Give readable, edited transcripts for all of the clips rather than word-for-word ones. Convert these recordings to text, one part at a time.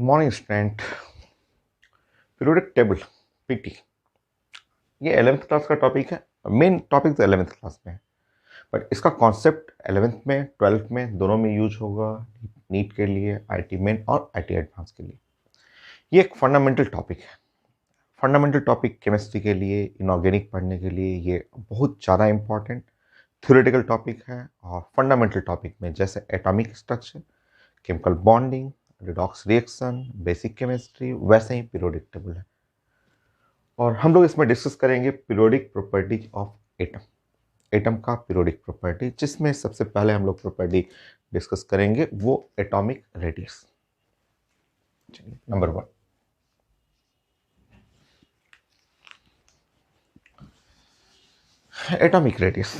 Morning student. Periodic table PT ये 11th class का topic है। मेन टॉपिक तो 11th क्लास में है, बट इसका कॉन्सेप्ट 11th में 12th में दोनों में यूज होगा। नीट के लिए, आईटी मेन और आईटी एडवांस के लिए ये एक फंडामेंटल टॉपिक है। फंडामेंटल टॉपिक केमिस्ट्री के लिए, इनऑर्गेनिक पढ़ने के लिए ये बहुत ज़्यादा इंपॉर्टेंट थ्योरेटिकल टॉपिक है। और फंडामेंटल टॉपिक में जैसे atomic structure, chemical bonding, redox reaction, basic chemistry, वैसे ही पीरियोडिक टेबल है। और हम लोग इसमें डिस्कस करेंगे periodic properties of atom, atom का पीरियोडिक प्रॉपर्टी, जिसमें सबसे पहले हम लोग प्रॉपर्टी डिस्कस करेंगे वो एटॉमिक रेडियस। चलिए, number 1 atomic radius.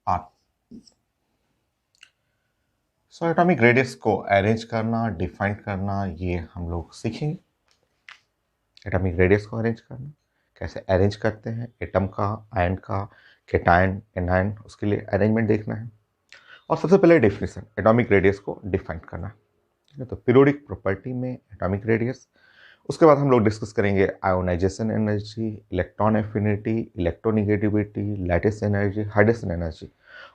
R so atomic radius को अरेंज करना, डिफाइन करना, ये हम लोग सीखेंगे। एटॉमिक रेडियस को अरेंज करना कैसे अरेंज करते हैं, एटम का, आयन का, केटायन, एनायन, उसके लिए अरेंजमेंट देखना है। और सबसे पहले डेफिनेशन एटॉमिक रेडियस को डिफाइन करना है। ठीक है, तो पीरियोडिक प्रॉपर्टी में एटॉमिक रेडियस। उसके बाद हम लोग डिस्कस करेंगे ionization energy, electron affinity, electronegativity, lattice energy, hydrogen energy.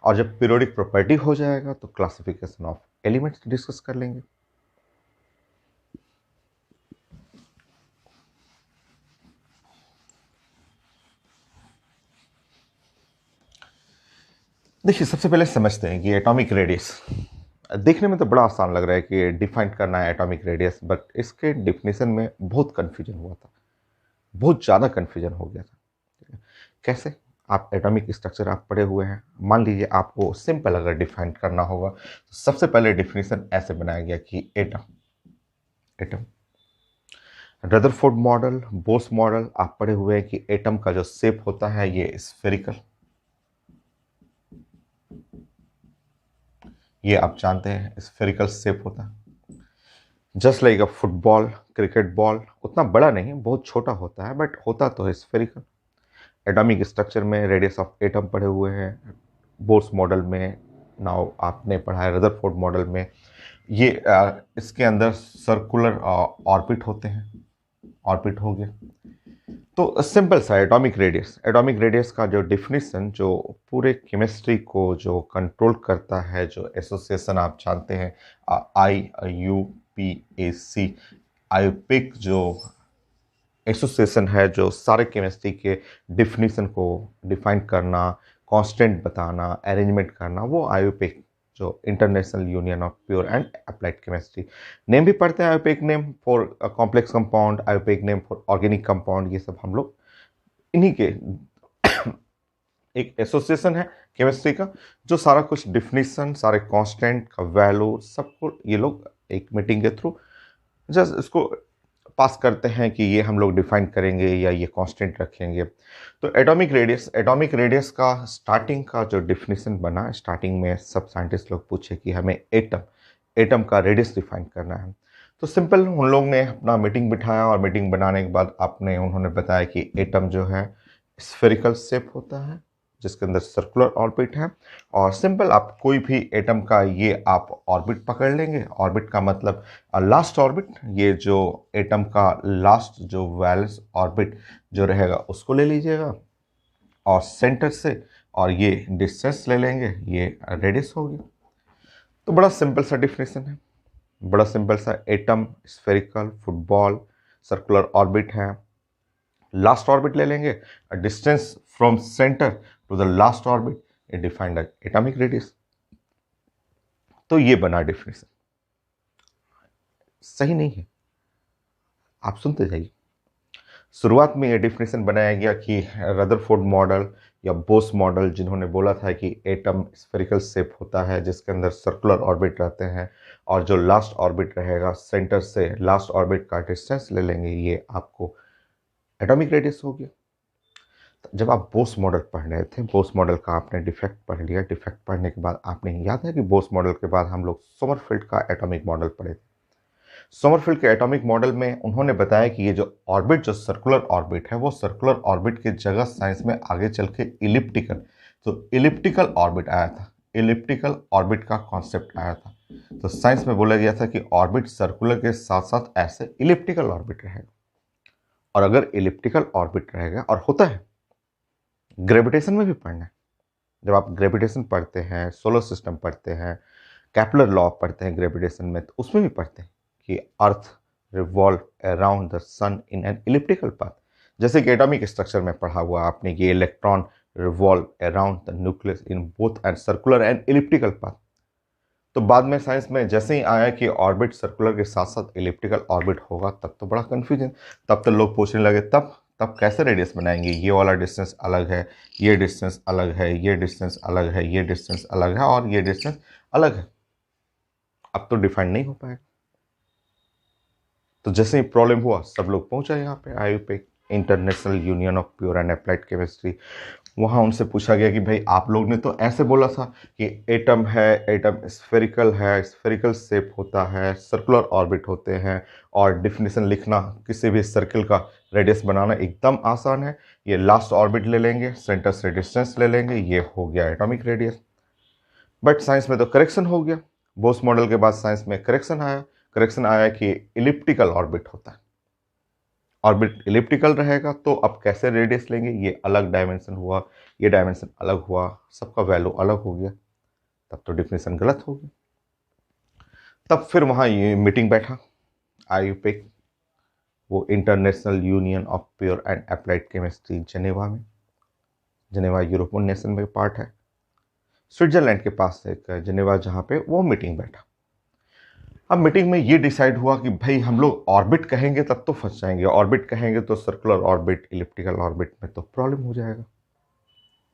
और जब पीरियोडिक प्रॉपर्टी हो जाएगा तो क्लासिफिकेशन ऑफ एलिमेंट्स डिस्कस कर लेंगे। देखिए, सबसे पहले समझते हैं कि एटॉमिक रेडियस देखने में तो बड़ा आसान लग रहा है कि डिफाइन करना है एटॉमिक रेडियस, बट इसके डिफिनेशन में बहुत कन्फ्यूजन हुआ था, बहुत ज़्यादा कन्फ्यूजन हो गया था। कैसे? आप एटॉमिक स्ट्रक्चर आप पढ़े हुए हैं, मान लीजिए आपको सिंपल अगर डिफाइन करना होगा तो सबसे पहले डिफिनेशन ऐसे बनाया गया कि atom atom Rutherford model, Bose model आप पढ़े हुए हैं कि एटम का जो शेप होता है ये स्फेरिकल, ये आप जानते हैं स्फेरिकल शेप होता है। जस्ट लाइक अ फुटबॉल, क्रिकेट बॉल उतना बड़ा नहीं, बहुत छोटा होता है, बट होता तो है स्फेरिकल। एटॉमिक स्ट्रक्चर में रेडियस ऑफ एटम पढ़े हुए हैं, बोर्स मॉडल में नाउ आपने पढ़ा है, रदरफोर्ड मॉडल में ये इसके अंदर सर्कुलर ऑर्बिट होते हैं, ऑर्बिट हो गया। तो सिंपल सा एटॉमिक रेडियस का जो डिफिनीशन, जो पूरे केमिस्ट्री को जो कंट्रोल करता है, जो एसोसिएशन आप जानते हैं IUPAC, आयुपिक जो एसोसिएशन है जो सारे केमिस्ट्री के डिफिनीशन को डिफाइन करना, कांस्टेंट बताना, अरेंजमेंट करना, वो आयुपिक जो international union of pure and applied chemistry. Name भी पढ़ते हैं IUPAC name for complex compound, IUPAC name for organic compound, ये सब हम लोग इन्हीं के एक एसोसिएशन है केमिस्ट्री का, जो सारा कुछ डिफिनीशन, सारे कांस्टेंट का वैल्यू सबको ये लोग एक मीटिंग के थ्रू जस्ट इसको पास करते हैं कि ये हम लोग डिफाइन करेंगे या ये कांस्टेंट रखेंगे। तो एटॉमिक रेडियस का स्टार्टिंग का जो डिफिनीशन बना, स्टार्टिंग में सब साइंटिस्ट लोग पूछे कि हमें एटम का रेडियस डिफाइन करना है। तो सिंपल उन लोग ने अपना मीटिंग बिठाया और मीटिंग बनाने के बाद उन्होंने बताया कि एटम जो है स्फेरिकल शेप होता है, जिसके अंदर सर्कुलर ऑर्बिट है। और सिंपल आप कोई भी एटम का ये आप ऑर्बिट पकड़ लेंगे, ऑर्बिट का मतलब लास्ट ऑर्बिट, ये जो एटम का लास्ट जो वैलेंस ऑर्बिट जो रहेगा उसको ले लीजिएगा और सेंटर से, और ये डिस्टेंस ले लेंगे, ये रेडियस हो गया। तो बड़ा सिंपल सा डिफिनेशन है, बड़ा सिंपल सा। Atom spherical, football, circular orbit है, लास्ट ऑर्बिट ले लेंगे, distance from centre to the last orbit, it defined atomic radius. तो ये बना डिफिनेशन। सही नहीं है, आप सुनते जाइए। शुरुआत में ये डिफिनेशन बनाया गया कि रदरफोर्ड मॉडल या बोस मॉडल, जिन्होंने बोला था कि एटम स्फेरिकल शेप होता है जिसके अंदर सर्कुलर ऑर्बिट रहते हैं, और जो लास्ट ऑर्बिट रहेगा सेंटर से लास्ट ऑर्बिट का डिस्टेंस ले लेंगे, ये आपको एटॉमिक रेडियस हो गया। जब आप बोस मॉडल पढ़ रहे थे, बोस मॉडल का आपने डिफेक्ट पढ़ लिया, डिफेक्ट पढ़ने के बाद आपने याद है कि बोस मॉडल के बाद हम लोग सोमरफेल्ड का एटॉमिक मॉडल पढ़े थे। सोमरफेल्ड के एटॉमिक मॉडल में उन्होंने बताया कि ये जो ऑर्बिट, जो सर्कुलर ऑर्बिट है, वो सर्कुलर ऑर्बिट की जगह साइंस में आगे चल के इलिप्टिकल, तो इलिप्टिकल ऑर्बिट आया था, इलिप्टिकल ऑर्बिट का कॉन्सेप्ट आया था। तो साइंस में बोला गया था कि ऑर्बिट सर्कुलर के साथ साथ ऐसे इलिप्टिकल ऑर्बिट रहेगा। और अगर इलिप्टिकल ऑर्बिट रहेगा, और होता है, ग्रेविटेशन में भी पढ़ना है, जब आप ग्रेविटेशन पढ़ते हैं, सोलर सिस्टम पढ़ते हैं, कैपलर लॉ पढ़ते हैं ग्रेविटेशन में, तो उसमें भी पढ़ते हैं कि earth revolve around the sun in an elliptical path. जैसे कि एटॉमिक स्ट्रक्चर में पढ़ा हुआ आपने कि electron revolve around the nucleus in both and circular and elliptical path. तो बाद में साइंस में जैसे ही आया कि ऑर्बिट सर्कुलर के साथ साथ इलिप्टिकल ऑर्बिट होगा, तब तो बड़ा कंफ्यूजन, तब तो लोग पूछने लगे तब तब कैसे रेडियस बनाएंगे, ये वाला डिस्टेंस अलग है, ये डिस्टेंस अलग है, ये डिस्टेंस अलग है, ये डिस्टेंस अलग है, और ये डिस्टेंस अलग है। अब तो डिफाइन नहीं हो पाएगा। तो जैसे ही प्रॉब्लम हुआ, सब लोग पहुंचा यहाँ पे IUPAC, international union of pure and applied chemistry. वहाँ उनसे पूछा गया कि भाई आप लोग ने तो ऐसे बोला था कि एटम है, एटम स्फेरिकल है, स्फेरिकल शेप होता है, सर्कुलर ऑर्बिट होते हैं, और डिफिनेशन लिखना किसी भी सर्कल का रेडियस बनाना एकदम आसान है, ये लास्ट ऑर्बिट ले लेंगे, सेंटर से डिस्टेंस ले लेंगे, ये हो गया एटॉमिक रेडियस। बट साइंस में तो करेक्शन हो गया, बोस मॉडल के बाद साइंस में करेक्शन आया कि इलिप्टिकल ऑर्बिट होता है, ऑर्बिट इलिप्टिकल रहेगा, तो अब कैसे रेडियस लेंगे, ये अलग डायमेंशन हुआ, ये डायमेंशन अलग हुआ, सबका वैल्यू अलग हो गया, तब तो डिफिनेशन गलत हो गई। तब फिर वहाँ ये मीटिंग बैठा आईयूपीएसी, वो international union of pure and applied chemistry, Geneva में, जनेवा यूरोपियन नेशन में पार्ट है, स्विट्जरलैंड के पास एक जनेवा, जहाँ पे वो मीटिंग बैठा। अब मीटिंग में ये डिसाइड हुआ कि भाई हम लोग ऑर्बिट कहेंगे तब तो फंस जाएंगे, ऑर्बिट कहेंगे तो सर्कुलर ऑर्बिट, इलिप्टिकल ऑर्बिट में तो प्रॉब्लम हो जाएगा।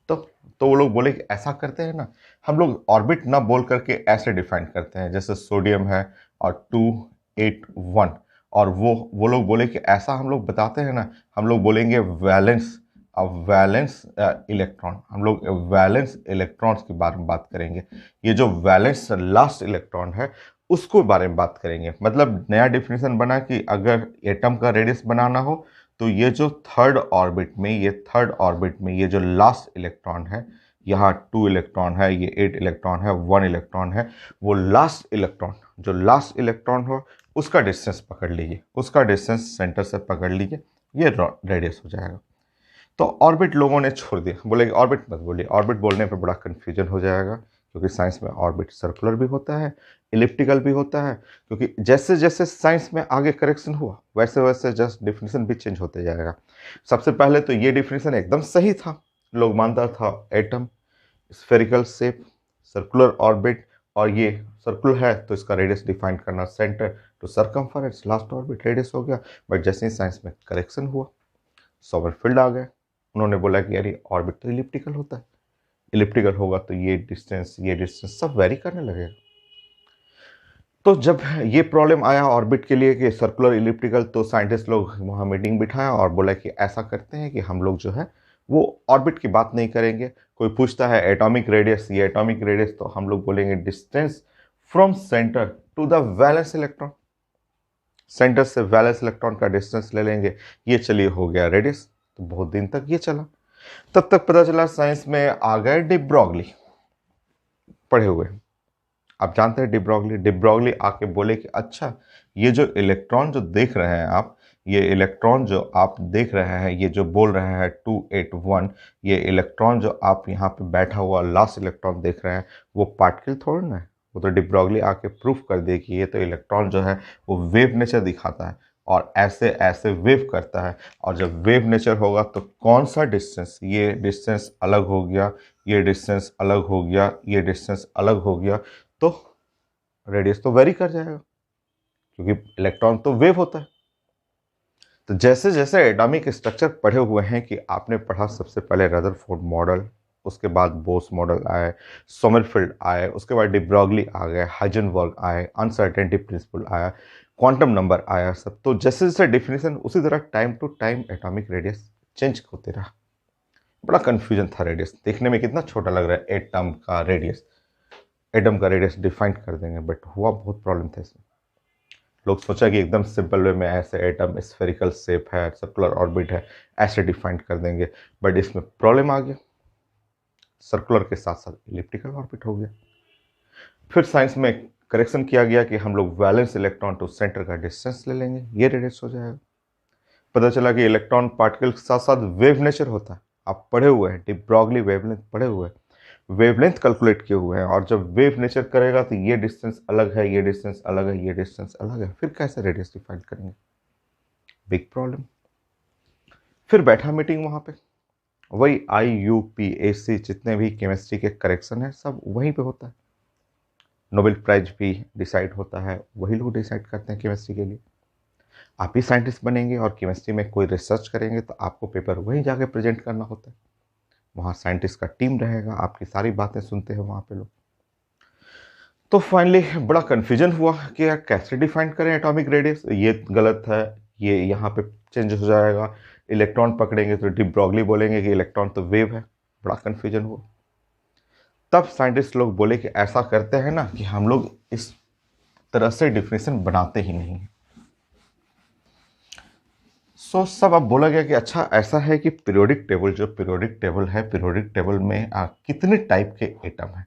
तो तो वो लोग बोले कि ऐसा करते हैं ना, हम लोग ऑर्बिट ना बोल करके ऐसे डिफाइन करते हैं, जैसे सोडियम है और 281, और वो लोग बोले कि ऐसा हम लोग बताते हैं ना, हम लोग बोलेंगे वैलेंस, अब वैलेंस इलेक्ट्रॉन, हम लोग वैलेंस इलेक्ट्रॉन्स के बारे में बात करेंगे, ये जो वैलेंस लास्ट इलेक्ट्रॉन है उसको बारे में बात करेंगे। मतलब नया डिफिनेशन बना कि अगर एटम का रेडियस बनाना हो, तो ये जो थर्ड ऑर्बिट में, ये थर्ड ऑर्बिट में ये जो लास्ट इलेक्ट्रॉन है, यहाँ 2 इलेक्ट्रॉन है, ये 8 इलेक्ट्रॉन है, 1 इलेक्ट्रॉन है, वो लास्ट इलेक्ट्रॉन, जो लास्ट इलेक्ट्रॉन हो उसका डिस्टेंस पकड़ लीजिए, उसका डिस्टेंस सेंटर से पकड़ लीजिए, ये रेडियस हो जाएगा। तो ऑर्बिट लोगों ने छोड़ दिया, बोले ऑर्बिट मत बोलिए, ऑर्बिट बोलने पर बड़ा कन्फ्यूजन हो जाएगा, क्योंकि साइंस में ऑर्बिट सर्कुलर भी होता है, इलिप्टिकल भी होता है, क्योंकि जैसे जैसे साइंस में आगे करेक्शन हुआ, वैसे वैसे जस्ट डिफिनेशन भी चेंज होते जाएगा। सबसे पहले तो ये डिफिनेशन एकदम सही था, लोग मानता था atom, spherical shape, circular orbit, और ये सर्कुलर है तो इसका रेडियस डिफाइन करना centre to circumference, last orbit radius हो गया। बट जैसे ही साइंस में करेक्शन हुआ, सोमरफेल्ड आ गए, उन्होंने बोला कि यार ऑर्बिट तो इलिप्टिकल होता है, इलिप्टिकल होगा तो ये डिस्टेंस सब वेरी करने लगेगा। तो जब ये प्रॉब्लम आया ऑर्बिट के लिए कि सर्कुलर इलिप्टिकल, तो साइंटिस्ट लोग वहाँ मीटिंग बिठाया और बोला कि ऐसा करते हैं कि हम लोग जो है वो ऑर्बिट की बात नहीं करेंगे। कोई पूछता है एटॉमिक रेडियस, ये एटॉमिक रेडियस, तो हम लोग बोलेंगे distance from centre to the valence electron, centre से वैलेंस इलेक्ट्रॉन का डिस्टेंस ले लेंगे, ये चलिए हो गया रेडियस। तो बहुत दिन तक ये चला, तब तक पता चला साइंस में आ गए डिब्रोगली, पढ़े हुए, आप जानते हैं डिब्रोगली, डिब्रोगली आके बोले कि अच्छा, ये जो इलेक्ट्रॉन जो देख रहे हैं आप, ये इलेक्ट्रॉन जो आप देख रहे हैं, ये जो बोल रहे हैं 281, ये इलेक्ट्रॉन जो आप यहाँ पे बैठा हुआ लास्ट इलेक्ट्रॉन देख रहे हैं, वो पार्टिकल थोड़ा ना है। वो तो डिब्रोगली आके प्रूफ कर दे कि ये तो इलेक्ट्रॉन जो है वो वेव नेचर दिखाता है, और ऐसे ऐसे वेव करता है, और जब वेव नेचर होगा तो कौन सा डिस्टेंस, ये डिस्टेंस अलग हो गया, ये डिस्टेंस अलग हो गया, ये डिस्टेंस अलग हो गया, तो रेडियस तो वेरी कर जाएगा, क्योंकि इलेक्ट्रॉन तो वेव होता है। तो जैसे जैसे एटॉमिक स्ट्रक्चर पढ़े हुए हैं कि आपने पढ़ा, सबसे पहले रदरफोर्ड मॉडल, उसके बाद बोस मॉडल आए, सोमरफेल्ड आए, उसके बाद डिब्रोगली आ गए, हाइजेनबर्ग आए, अनसर्टेनिटी प्रिंसिपल आया, क्वांटम नंबर आया, सब। तो जैसे जैसे डेफिनेशन, उसी तरह time to time atomic radius change होते रहा। बड़ा कन्फ्यूजन था, रेडियस देखने में कितना छोटा लग रहा है, एटम का रेडियस, एटम का रेडियस डिफाइन कर देंगे, बट हुआ बहुत प्रॉब्लम था इसमें। लोग सोचा कि एकदम सिंपल वे में ऐसे एटम स्फेरिकल शेप है, सर्कुलर ऑर्बिट है, ऐसे डिफाइन कर देंगे, बट इसमें प्रॉब्लम आ गया, सर्कुलर के साथ साथ इलिप्टिकल ऑर्बिट हो गया। फिर साइंस में करेक्शन किया गया कि हम लोग वैलेंस इलेक्ट्रॉन टू सेंटर का डिस्टेंस ले लेंगे, ये रेडियस हो जाएगा। पता चला कि इलेक्ट्रॉन पार्टिकल के साथ साथ वेव नेचर होता है, आप पढ़े हुए हैं, डी ब्रॉगली वेवलेंथ पढ़े हुए हैं, वेवलेंथ कैलकुलेट किए हुए हैं, और जब वेव नेचर करेगा तो ये डिस्टेंस अलग है, ये डिस्टेंस अलग है, ये डिस्टेंस अलग है, फिर कैसे रेडियस डिफाइन करेंगे, बिग प्रॉब्लम। फिर बैठा मीटिंग वहां पे, वही IUPAC जितने भी केमिस्ट्री के करेक्शन है सब वहीं पे होता है, नोबेल प्राइज भी डिसाइड होता है, वही लोग डिसाइड करते हैं केमिस्ट्री के लिए। आप ही साइंटिस्ट बनेंगे और केमिस्ट्री में कोई रिसर्च करेंगे तो आपको पेपर वहीं जाके प्रेजेंट करना होता है, वहाँ साइंटिस्ट का टीम रहेगा, आपकी सारी बातें सुनते हैं वहाँ पे लोग। तो फाइनली बड़ा कन्फ्यूजन हुआ कि यार कैसे डिफाइन करें एटॉमिक रेडियस, ये गलत है, ये यहाँ पे चेंज हो जाएगा, इलेक्ट्रॉन पकड़ेंगे तो डी ब्रॉगली बोलेंगे कि इलेक्ट्रॉन तो वेव है, बड़ा कन्फ्यूजन हुआ। तब साइंटिस्ट लोग बोले कि ऐसा करते हैं ना कि हम लोग इस तरह से डिफिनेशन बनाते ही नहीं हैं। सो सब अब बोला गया कि अच्छा ऐसा है कि पीरियोडिक टेबल, जो पीरियोडिक टेबल है, पीरियोडिक टेबल में कितने टाइप के एटम हैं,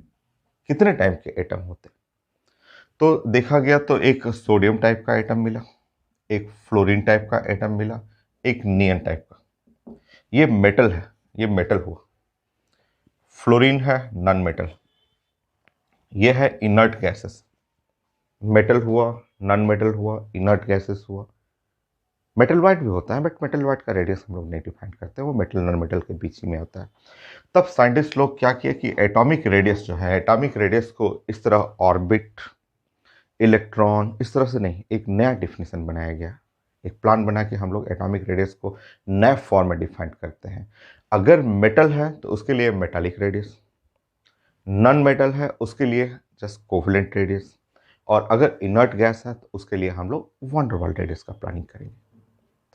कितने टाइप के एटम होते हैं। तो देखा गया तो एक सोडियम टाइप का एटम मिला, एक फ्लोरीन टाइप का एटम मिला, एक नियन टाइप का। ये मेटल है, ये मेटल हुआ। फ्लोरीन है नॉन मेटल, ये है इनर्ट गैसेस। मेटल हुआ, नॉन मेटल हुआ, इनर्ट गैसेस हुआ। मेटल वाइट भी होता है, बट मेटल वाइट का रेडियस हम लोग नहीं डिफाइन करते, वो मेटल नॉन मेटल के बीच ही में होता है। तब साइंटिस्ट लोग क्या किए कि एटॉमिक रेडियस जो है, एटॉमिक रेडियस को इस तरह ऑर्बिट, इलेक्ट्रॉन, इस तरह से नहीं, एक नया डिफिनेशन बनाया गया, एक प्लान बना के हम लोग एटॉमिक रेडियस को नए फॉर्म में डिफाइन करते हैं। अगर मेटल है तो उसके लिए मेटालिक रेडियस, नॉन मेटल है उसके लिए जस्ट कोवलेंट रेडियस, और अगर इनर्ट गैस है तो उसके लिए हम लोग वंडर वाल रेडियस का प्लानिंग करेंगे।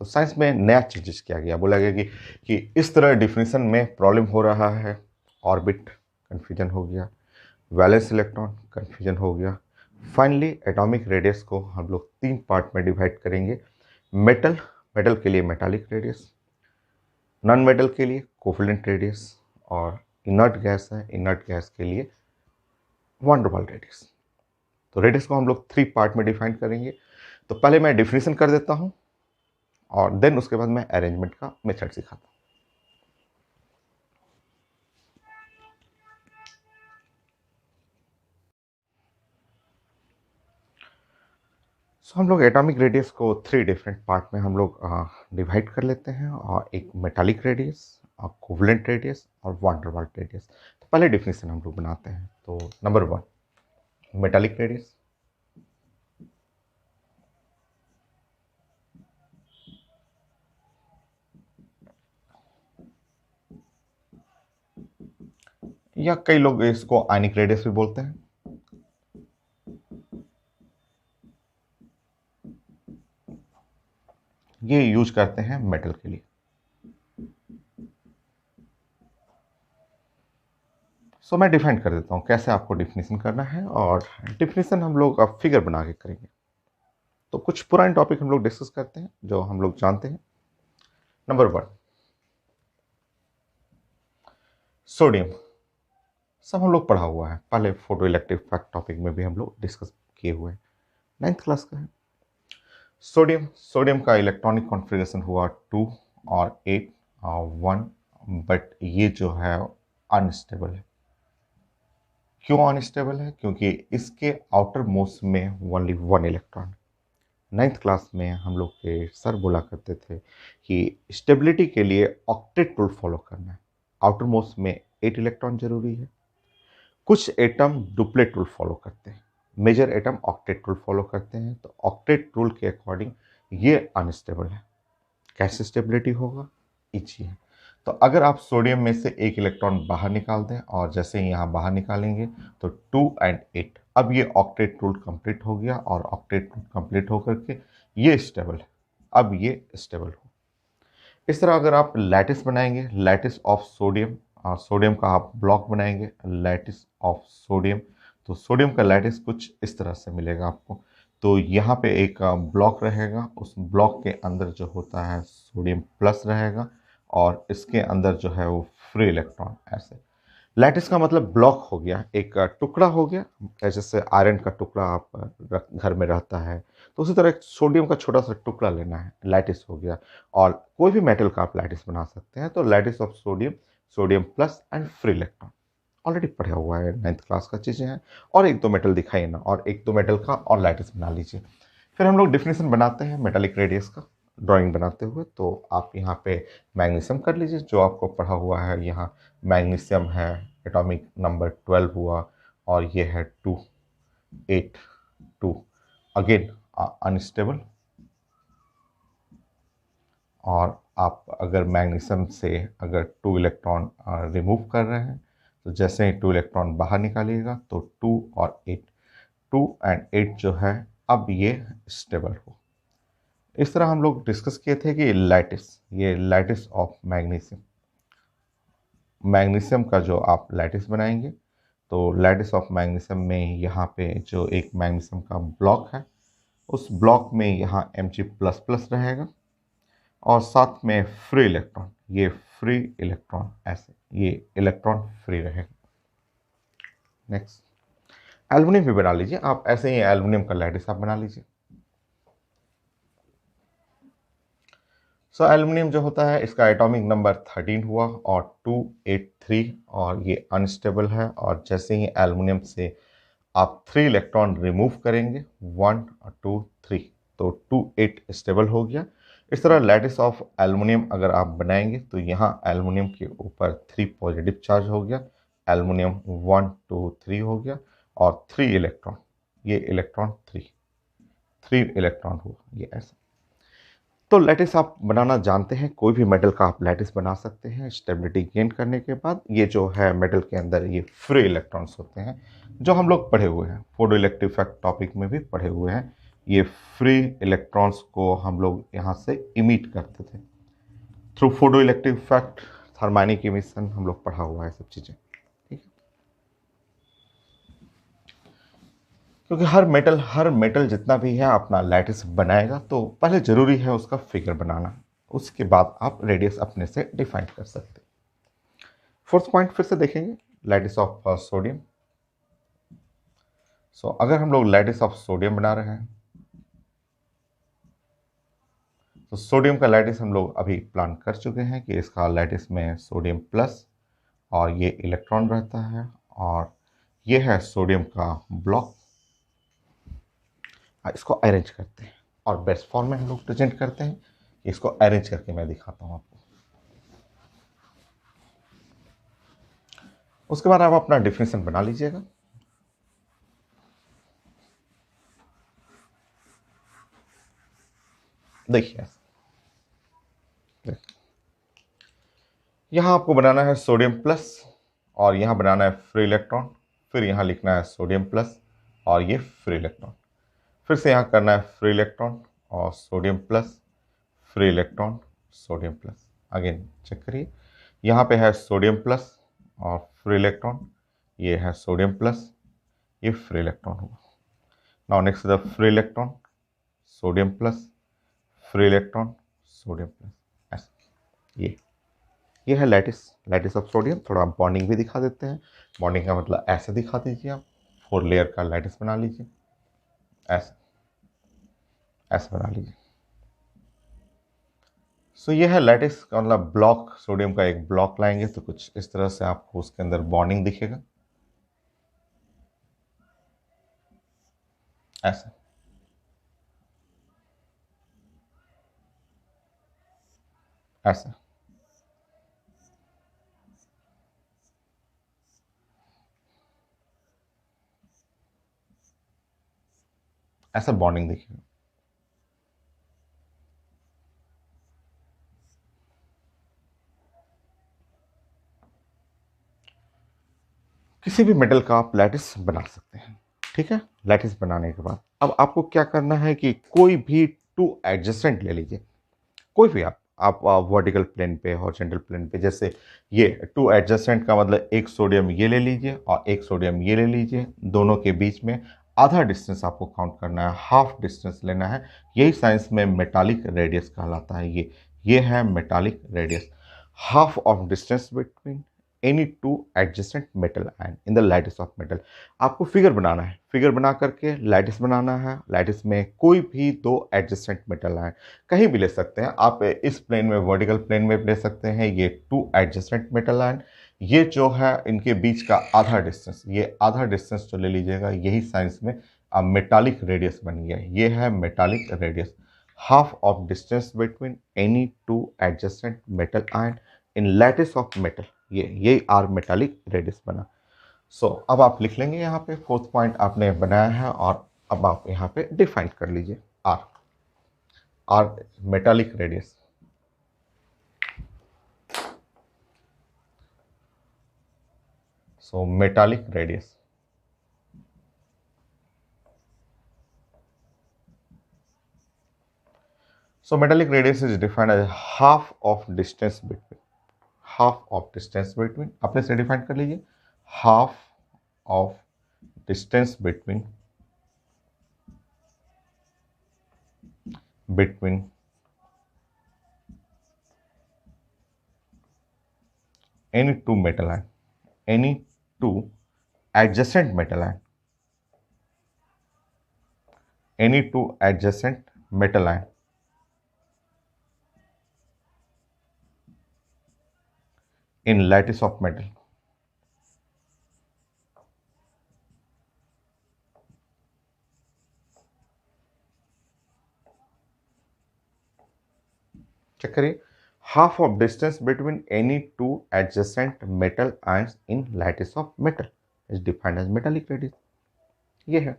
तो साइंस में नया चेंजेस किया गया, बोला गया कि इस तरह डिफिनेशन में प्रॉब्लम हो रहा है, ऑर्बिट कन्फ्यूजन हो गया, वैलेंस इलेक्ट्रॉन कन्फ्यूजन हो गया। फाइनली एटॉमिक रेडियस को हम लोग 3 पार्ट में डिवाइड करेंगे, मेटल, मेटल के लिए मेटालिक रेडियस, नॉन मेटल के लिए कोवलेंट रेडियस, और इनर्ट गैस है, इनर्ट गैस के लिए वंडर वाल रेडियस। तो रेडियस को हम लोग 3 पार्ट में डिफाइन करेंगे। तो पहले मैं डिफिनेशन कर देता हूँ और देन उसके बाद मैं अरेंजमेंट का मेथड सिखाता हूँ। सो हम लोग एटॉमिक रेडियस को 3 डिफरेंट पार्ट में हम लोग डिवाइड कर लेते हैं, और एक मेटालिक रेडियस, कोवलेंट रेडियस और वंडर वाल रेडियस। तो पहले डिफिनेशन हम लोग बनाते हैं। तो नंबर 1, मेटालिक रेडियस। या कई लोग इसको आयनिक रेडियस भी बोलते हैं। ये यूज करते हैं मेटल के लिए। सो मैं डिफाइन कर देता हूँ कैसे आपको डिफिनेशन करना है, और डिफिनेशन हम लोग अब फिगर बना के करेंगे। तो कुछ पुराने टॉपिक हम लोग डिस्कस करते हैं जो हम लोग जानते हैं। Number 1, sodium. सब हम लोग पढ़ा हुआ है, पहले फोटो इलेक्ट्रिक इफेक्ट टॉपिक में भी हम लोग डिस्कस किए हुए हैं, 9th क्लास का है। सोडियम, सोडियम का इलेक्ट्रॉनिक कॉन्फ़िगरेशन हुआ 2 और 8 और 1, बट ये जो है अनस्टेबल है। क्यों अनस्टेबल है? क्योंकि इसके आउटर मोस्ट में ओनली 1 इलेक्ट्रॉन। 9th क्लास में हम लोग के सर बोला करते थे कि स्टेबिलिटी के लिए ऑक्टेट रूल फॉलो करना है, आउटर मोस्ट में 8 इलेक्ट्रॉन जरूरी है। कुछ एटम डुप्लेट रूल फॉलो करते हैं, major atom octet rule follow करते हैं। तो ऑक्टेट रूल के अकॉर्डिंग ये अनस्टेबल है। कैसे स्टेबिलिटी होगा? इजी है। तो अगर आप सोडियम में से एक इलेक्ट्रॉन बाहर निकाल दें, और जैसे ही यहाँ बाहर निकालेंगे तो 2 और 8, अब ये ऑक्टेट रूल कंप्लीट हो गया, और ऑक्टेट रूल कंप्लीट होकर के ये स्टेबल है। अब ये स्टेबल हो। इस तरह अगर आप लैटिस बनाएंगे, लैटिस ऑफ सोडियम, सोडियम का आप ब्लॉक बनाएंगे, लैटिस ऑफ सोडियम, तो सोडियम का लैटिस कुछ इस तरह से मिलेगा आपको। तो यहाँ पे एक ब्लॉक रहेगा, उस ब्लॉक के अंदर जो होता है सोडियम प्लस रहेगा और इसके अंदर जो है वो फ्री इलेक्ट्रॉन। ऐसे लैटिस का मतलब ब्लॉक हो गया, एक टुकड़ा हो गया, जैसे आयरन का टुकड़ा आप घर में रहता है, तो उसी तरह एक सोडियम का छोटा सा टुकड़ा लेना है, लैटिस हो गया। और कोई भी मेटल का आप लैटिस बना सकते हैं, तो lattice of sodium, sodium plus and free electron already पढ़ा हुआ है, 9th क्लास का चीज़ें हैं। और एक दो मेटल दिखाइए ना, और एक दो मेटल का और लैटिस बना लीजिए। फिर हम लोग डिफिनेशन बनाते हैं मेटालिक रेडियस का ड्राइंग बनाते हुए। तो आप यहाँ पे मैग्नीशियम कर लीजिए, जो आपको पढ़ा हुआ है। यहाँ मैग्नीशियम है, एटॉमिक नंबर 12 हुआ, और ये है 2 8 2, अगेन अनस्टेबल। और आप अगर मैग्नीशियम से अगर 2 इलेक्ट्रॉन रिमूव कर रहे हैं, तो जैसे ही 2 इलेक्ट्रॉन बाहर निकालिएगा तो 2 और 8, 2 एंड 8 जो है अब ये स्टेबल हो। इस तरह हम लोग डिस्कस किए थे कि लैटिस, ये लैटिस ऑफ मैग्नीशियम, मैग्नीशियम का जो आप लैटिस बनाएंगे, तो लैटिस ऑफ मैग्नीशियम में यहाँ पे जो एक मैग्नीशियम का ब्लॉक है, उस ब्लॉक में यहाँ Mg++ रहेगा और साथ में फ्री इलेक्ट्रॉन, ये फ्री इलेक्ट्रॉन, ऐसे ये इलेक्ट्रॉन फ्री रहेगा। नेक्स्ट एल्युमिनियम भी बना लीजिए आप, ऐसे ही एल्युमिनियम का लैटिस आप बना लीजिए। सो एल्युमिनियम जो होता है, इसका एटॉमिक नंबर 13 हुआ और 283, और ये अनस्टेबल है। और जैसे ही एल्युमिनियम से आप 3 इलेक्ट्रॉन रिमूव करेंगे, 1 2 3, तो 2 8 स्टेबल हो गया। इस तरह लैटिस ऑफ एल्युमिनियम अगर आप बनाएंगे, तो यहाँ एल्युमिनियम के ऊपर 3 पॉजिटिव चार्ज हो गया, एल्युमिनियम 1 2 3 हो गया, और 3 इलेक्ट्रॉन, ये इलेक्ट्रॉन 3 इलेक्ट्रॉन हुआ, ये ऐसा। तो लैटिस आप बनाना जानते हैं, कोई भी मेटल का आप लैटिस बना सकते हैं स्टेबिलिटी गेन करने के बाद। ये जो है मेटल के अंदर ये फ्री इलेक्ट्रॉन्स होते हैं, जो हम लोग पढ़े हुए हैं, फोटो इलेक्ट्रिक इफेक्ट टॉपिक में भी पढ़े हुए हैं। ये फ्री इलेक्ट्रॉन्स को हम लोग यहाँ से इमिट करते थे through photoelectric effect, thermionic emission, हम लोग पढ़ा हुआ है सब चीज़ें, ठीक है। क्योंकि हर मेटल जितना भी है अपना लैटिस बनाएगा, तो पहले ज़रूरी है उसका फिगर बनाना, उसके बाद आप रेडियस अपने से डिफाइन कर सकते हैं। फोर्थ पॉइंट फिर से देखेंगे, लैटिस ऑफ सोडियम। सो अगर हम लोग लैटिस ऑफ सोडियम बना रहे हैं, तो सोडियम का लैटिस हम लोग अभी प्लान कर चुके हैं कि इसका लैटिस में सोडियम प्लस और ये इलेक्ट्रॉन रहता है, और ये है सोडियम का ब्लॉक। इसको अरेंज करते हैं और बेस्ट फॉर्म में हम लोग प्रेजेंट करते हैं। इसको अरेंज करके मैं दिखाता हूं आपको। उसके बाद आप अपना डिफिनेशन बना लीजिएगा। देखिए यहां आपको बनाना है सोडियम प्लस, और यहां बनाना है फ्री इलेक्ट्रॉन, फिर यहां लिखना है सोडियम प्लस और ये फ्री इलेक्ट्रॉन, फिर से यहाँ करना है फ्री इलेक्ट्रॉन और sodium plus, free electron, sodium plus. Again check करिए, यहाँ पे है सोडियम प्लस और फ्री इलेक्ट्रॉन, ये है सोडियम प्लस, ये फ्री इलेक्ट्रॉन हुआ। Now next the free electron, sodium plus, free electron, sodium plus, ऐसा। ये है लैटिस ऑफ सोडियम। थोड़ा हम बॉन्डिंग भी दिखा देते हैं। बॉन्डिंग का मतलब ऐसे दिखा दीजिए आप, 4 लेयर का लैटिस बना लीजिए, ऐसा ऐसा बना लीजिए। सो ये है लैटिस का मतलब ब्लॉक, सोडियम का एक ब्लॉक लाएंगे तो कुछ इस तरह से आपको उसके अंदर बॉन्डिंग दिखेगा, ऐसा ऐसा। ऐसा बॉन्डिंग देखिएगा। किसी भी मेटल का आप लैटिस बना सकते हैं, ठीक है। लैटिस बनाने के बाद अब आपको क्या करना है कि कोई भी 2 एडजेसेंट ले लीजिए, कोई भी आप वर्टिकल प्लेन पे, हॉरिजॉन्टल प्लेन पे, जैसे ये 2 एडजेसेंट का मतलब एक सोडियम ये ले लीजिए और एक सोडियम ये ले लीजिए, दोनों के बीच में आधा डिस्टेंस आपको काउंट करना है, हाफ डिस्टेंस लेना है। यही साइंस में मेटालिक रेडियस कहलाता है। ये है metallic radius, half of distance between any two adjacent metal ion in the lattice of metal. आपको फिगर बनाना है, फिगर बना करके लैटिस बनाना है। लैटिस में कोई भी दो एडजेसेंट मेटल आयन कहीं भी ले सकते हैं आप, इस प्लेन में, वर्टिकल प्लेन में ले सकते हैं। ये टू एडजेसेंट मेटल आयन, ये जो है इनके बीच का आधा डिस्टेंस, ये आधा डिस्टेंस जो ले लीजिएगा, यही साइंस में मेटालिक रेडियस बन गया। ये है metallic radius, half of distance between any two adjacent metal ion in lattice of metal. ये आर मेटालिक रेडियस बना। सो अब आप लिख लेंगे यहाँ पे, फोर्थ पॉइंट आपने बनाया है, और अब आप यहाँ पे डिफाइन कर लीजिए R, R metallic radius. So metallic radius, so metallic radius is defined as half of distance between, half of distance between, अपने से डिफाइन कर लीजिए, half of distance between any two metal ion, any two adjacent metal ion, any two adjacent metal ion in lattice of metal. Check करिए, half of distance between any two adjacent metal ions in lattice of metal is defined as metallic radius। ये है,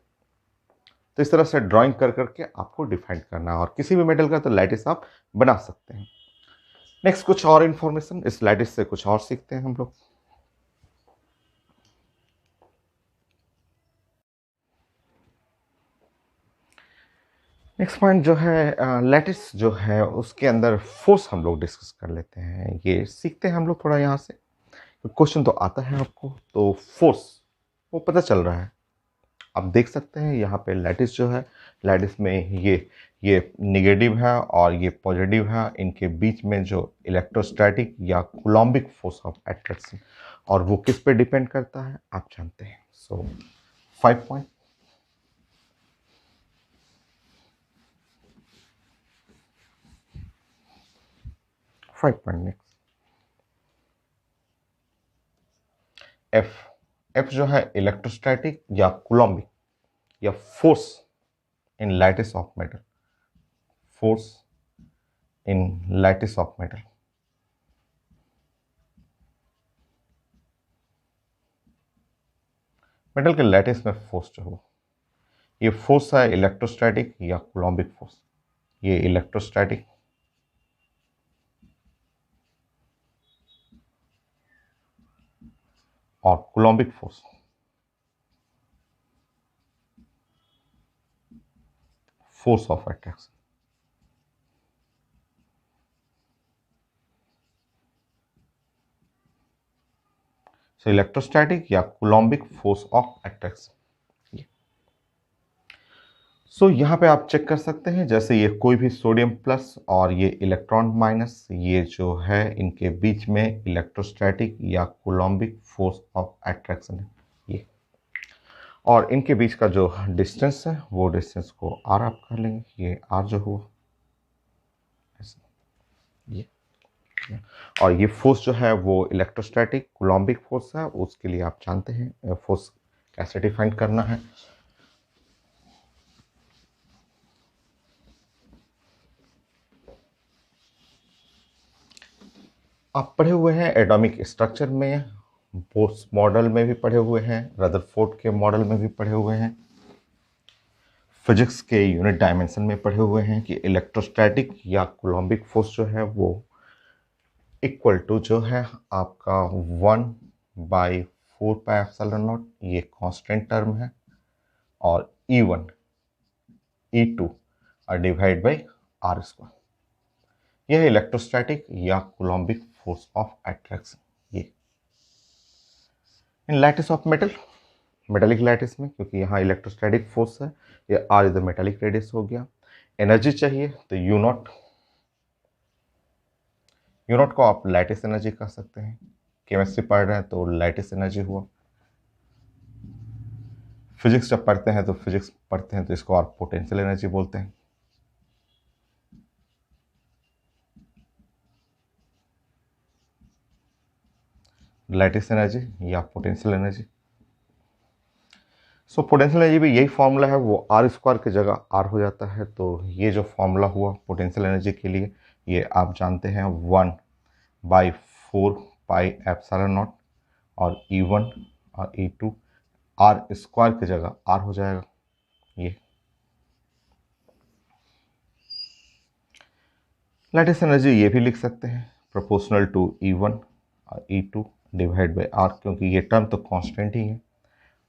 तो इस तरह से drawing कर करके आपको डिफाइन करना है, और किसी भी मेटल का तो लैटिस आप बना सकते हैं। नेक्स्ट कुछ और इंफॉर्मेशन, इस लैटिस से कुछ और सीखते हैं हम लोग। नेक्स्ट पॉइंट जो है, लैटिस जो है उसके अंदर फोर्स हम लोग डिस्कस कर लेते हैं। ये सीखते हैं हम लोग थोड़ा यहाँ से, क्वेश्चन तो आता है आपको, तो फोर्स वो पता चल रहा है। आप देख सकते हैं यहाँ पे लैटिस जो है, लैटिस में ये निगेटिव है और ये पॉजिटिव है। इनके बीच में जो इलेक्ट्रोस्टैटिक या कूलम्बिक फोर्स ऑफ अट्रैक्शन, और वो किस पे डिपेंड करता है आप जानते हैं। सो 5 पॉइंट, नेक्स्ट एफ जो है इलेक्ट्रोस्टैटिक या कूलम्बिक या force in lattice of metal, force in lattice of metal. Metal के लैटिस में फोर्स जो हो, ये फोर्स है इलेक्ट्रोस्टैटिक या कूलम्बिक फोर्स। ये इलेक्ट्रोस्टैटिक और Coulombic force, force of attraction. So electrostatic या कूलम्बिक फोर्स ऑफ अट्रैक्शन। सो यहाँ पे आप चेक कर सकते हैं, जैसे ये कोई भी सोडियम प्लस और ये इलेक्ट्रॉन माइनस, ये जो है इनके बीच में इलेक्ट्रोस्टैटिक या कूलम्बिक फोर्स ऑफ अट्रैक्शन है ये, और इनके बीच का जो डिस्टेंस है वो डिस्टेंस को आर आप कर लेंगे। ये आर जो हुआ ये, और ये फोर्स जो है वो इलेक्ट्रोस्टैटिक कूलम्बिक फोर्स है। उसके लिए आप जानते हैं फोर्स कैसे डिफाइन करना है। आप पढ़े हुए हैं एटॉमिक स्ट्रक्चर में, बोर्स मॉडल में भी पढ़े हुए हैं, रदरफोर्ड के मॉडल में भी पढ़े हुए हैं, फिजिक्स के यूनिट डायमेंशन में पढ़े हुए हैं कि इलेक्ट्रोस्टैटिक या कूलम्बिक फोर्स जो है वो इक्वल टू जो है आपका 1/4πε0, ये कांस्टेंट टर्म है, और E1 E2 divide by are square. यह है इलेक्ट्रोस्टैटिक या कूलम्बिक फोर्स ऑफ अट्रैक्शन। ये in lattice of metal metallic lattice में, क्योंकि यहाँ इलेक्ट्रोस्टैटिक फोर्स है, ये R is the metallic radius हो गया। एनर्जी चाहिए तो यू नॉट, यू नॉट को आप लैटिस एनर्जी कह सकते हैं। केमिस्ट्री पढ़ रहे हैं तो लैटिस एनर्जी हुआ। फिजिक्स जब पढ़ते हैं तो इसको आप पोटेंशियल एनर्जी बोलते हैं। लैटिस एनर्जी या potential energy. So potential energy भी यही फॉर्मूला है, वो आर स्क्वायर की जगह आर हो जाता है। तो ये जो फॉर्मूला हुआ पोटेंशियल एनर्जी के लिए, ये आप जानते हैं 1/4 पाई एप्सिलॉन नॉट, और E1 और E2 आर स्क्वायर की जगह आर हो जाएगा। ये लैटिस एनर्जी ये भी लिख सकते हैं प्रोपोर्शनल टू E1 और E2 डिवाइड बाई आर, क्योंकि ये टर्म तो कांस्टेंट ही है।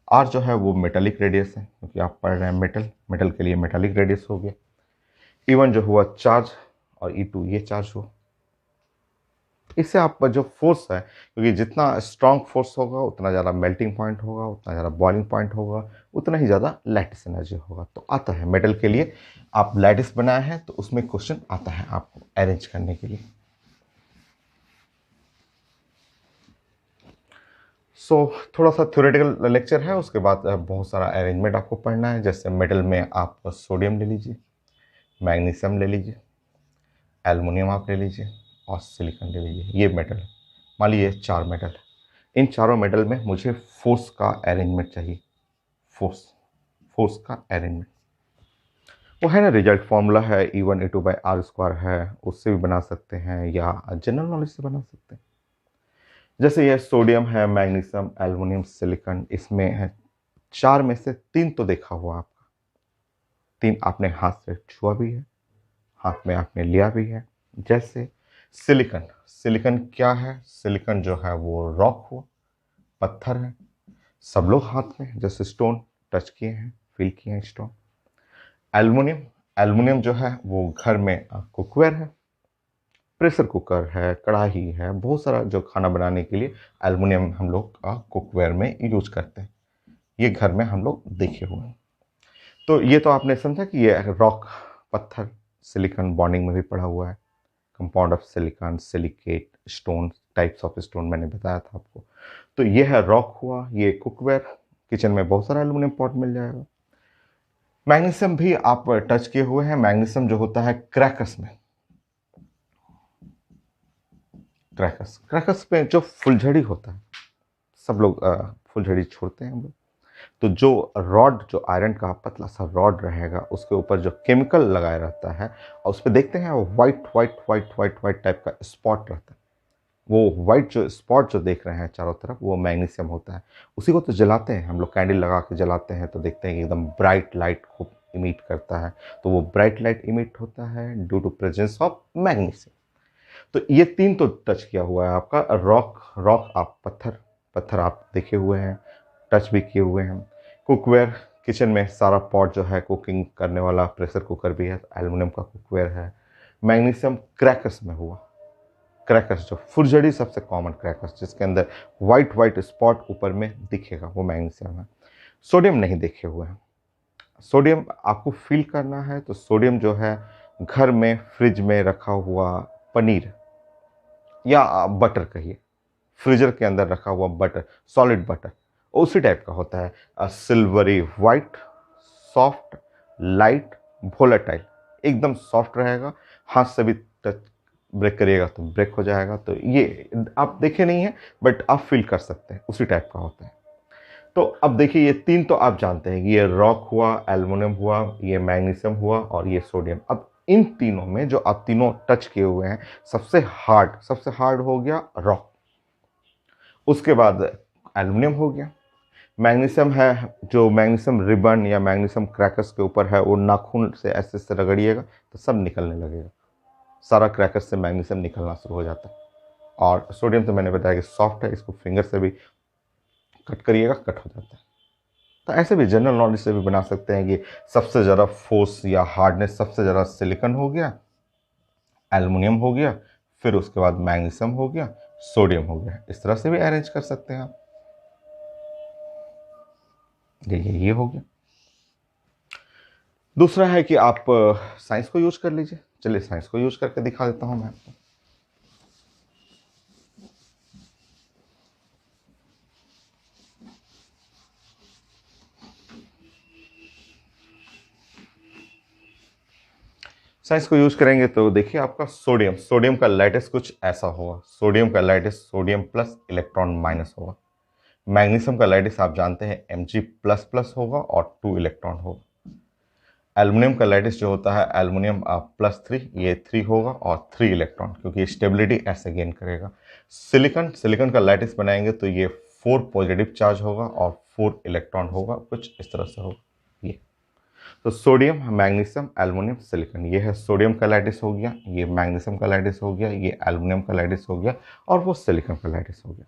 आर जो है वो मेटालिक रेडियस है, क्योंकि आप पढ़ रहे हैं मेटल, मेटल के लिए मेटालिक रेडियस हो गया। E1 जो हुआ चार्ज और E2 ये चार्ज हुआ। इससे आपका जो फोर्स है, क्योंकि जितना स्ट्रांग फोर्स होगा उतना ज़्यादा मेल्टिंग पॉइंट होगा, उतना ज़्यादा बॉइलिंग पॉइंट होगा, उतना ही ज़्यादा लैटिस एनर्जी होगा। तो आता है मेटल के लिए, आप लैटिस बनाए हैं तो उसमें क्वेश्चन आता है आपको अरेंज करने के लिए। सो थोड़ा सा थ्योरेटिकल लेक्चर है, उसके बाद बहुत सारा अरेंजमेंट आपको पढ़ना है। जैसे मेटल में आप सोडियम ले लीजिए, मैग्नीशियम ले लीजिए, एल्युमिनियम आप ले लीजिए और सिलिकॉन ले लीजिए। ये मेटल है, मान लीजिए 4 मेटल है। इन चारों मेटल में मुझे फोर्स का अरेंजमेंट चाहिए। फोर्स, फोर्स का अरेंजमेंट वो है ना, रिजल्ट फॉर्मूला है E1 E2/r² है, उससे भी बना सकते हैं या जनरल नॉलेज से बना सकते हैं। जैसे ये सोडियम है, मैग्नीशियम, एल्युमिनियम, सिलिकॉन, इसमें है 4 में से 3 तो देखा हुआ आपका, 3 आपने हाथ से छुआ भी है, हाथ में आपने लिया भी है। जैसे सिलिकॉन, सिलिकॉन क्या है? सिलिकॉन जो है वो रॉक हुआ, पत्थर है। सब लोग हाथ में जैसे स्टोन टच किए हैं, फील किए हैं स्टोन। एल्युमिनियम, एल्युमिनियम जो है वो घर में कुकवेयर है, प्रेशर कुकर है, कढ़ाई है, बहुत सारा जो खाना बनाने के लिए एल्युमिनियम हम लोग कुकवेयर में यूज करते हैं। ये घर में हम लोग देखे हुए हैं। तो ये तो आपने समझा कि ये रॉक, पत्थर, सिलिकॉन बॉन्डिंग में भी पढ़ा हुआ है। Compound of silicon, silicate, stone, types of stone मैंने बताया था आपको। तो ये है रॉक हुआ, ये कुकवेयर, किचन में बहुत सारा एल्युमिनियम पॉट मिल जाएगा। मैग्नीशियम भी आप टच किए हुए हैं। मैग्नीशियम जो होता है क्रैकर्स में, क्रैकर्स, क्रैकर्स में जो फुलझड़ी होता है, सब लोग फुलझड़ी छोड़ते हैं हम लोग। तो जो रॉड, जो आयरन का पतला सा रॉड रहेगा, उसके ऊपर जो केमिकल लगाया रहता है और उस पर देखते हैं white white white white white type का स्पॉट रहता है, वो वाइट जो स्पॉट जो देख रहे हैं चारों तरफ, वो मैग्नीशियम होता है। उसी को तो जलाते हैं हम लोग, कैंडल लगा के जलाते हैं तो देखते हैं कि एकदम ब्राइट लाइट को इमिट करता है। तो वो ब्राइट लाइट इमिट होता है due to presence of magnesium. तो ये 3 तो टच किया हुआ है आपका। रॉक, रॉक आप पत्थर, पत्थर आप देखे हुए हैं, टच भी किए हुए हैं। कुकवेयर, किचन में सारा पॉट जो है कुकिंग करने वाला, प्रेशर कुकर भी है, एल्युमिनियम का कुकवेयर है। मैग्नीशियम क्रैकर्स में हुआ, क्रैकर्स जो फुलझड़ी सबसे कॉमन क्रैकर्स, जिसके अंदर वाइट वाइट स्पॉट ऊपर में दिखेगा, वो मैग्नीशियम है। सोडियम नहीं देखे हुए हैं। सोडियम आपको फील करना है तो सोडियम जो है घर में फ्रिज में रखा हुआ पनीर या बटर कहिए, फ्रीजर के अंदर रखा हुआ बटर, सॉलिड बटर, उसी टाइप का होता है। Silvery white, soft, light, volatile, एकदम सॉफ्ट रहेगा। हाथ से भी टच ब्रेक करिएगा तो ब्रेक हो जाएगा। तो ये आप देखे नहीं हैं बट आप फील कर सकते हैं, उसी टाइप का होता है। तो अब देखिए, ये 3 तो आप जानते हैं, ये रॉक हुआ, एल्युमिनियम हुआ, ये मैग्नीशियम हुआ और ये सोडियम। अब इन तीनों में जो आप तीनों टच किए हुए हैं, सबसे हार्ड हो गया रॉक, उसके बाद एल्युमिनियम हो गया। मैग्नीशियम है, जो मैग्नीशियम रिबन या मैग्नीशियम क्रैकर्स के ऊपर है, वो नाखून से ऐसे ऐसे रगड़िएगा तो सब निकलने लगेगा, सारा क्रैकर्स से मैग्नीशियम निकलना शुरू हो जाता है। और सोडियम तो मैंने बताया कि सॉफ्ट है, इसको फिंगर से भी कट करिएगा, कट हो जाता है। तो ऐसे भी जनरल नॉलेज से भी बना सकते हैं कि सबसे ज़्यादा फोर्स या हार्डनेस सबसे ज़्यादा सिलिकॉन हो गया, एल्युमिनियम हो गया, फिर उसके बाद मैग्नीशियम हो गया, सोडियम हो गया। इस तरह से भी अरेंज कर सकते हैं आप। ये हो गया। दूसरा है कि आप साइंस को यूज कर लीजिए। चलिए साइंस को यूज करके दिखा देता हूं मैं आपको। साइंस को यूज करेंगे तो देखिए आपका सोडियम, सोडियम का लैटिस कुछ ऐसा होगा। सोडियम का lattice sodium plus electron minus होगा। मैग्नीशियम का लैटिस आप जानते हैं Mg प्लस प्लस होगा और 2 इलेक्ट्रॉन होगा। एल्युमिनियम का लैटिस जो होता है एल्युमिनियम प्लस 3, ये 3 होगा और 3 इलेक्ट्रॉन, क्योंकि स्टेबिलिटी ऐसे गेन करेगा। सिलिकॉन, सिलिकॉन का लैटिस बनाएंगे तो ये 4 पॉजिटिव चार्ज होगा और 4 इलेक्ट्रॉन होगा, कुछ इस तरह से होगा ये। तो सोडियम, मैग्नीशियम, एल्युमिनियम, सिलिकॉन, ये है सोडियम का लैटिस हो गया, ये मैग्नीशियम का लैटिस हो गया, ये एल्युमिनियम का लैटिस हो गया और वो सिलिकॉन का लैटिस हो गया।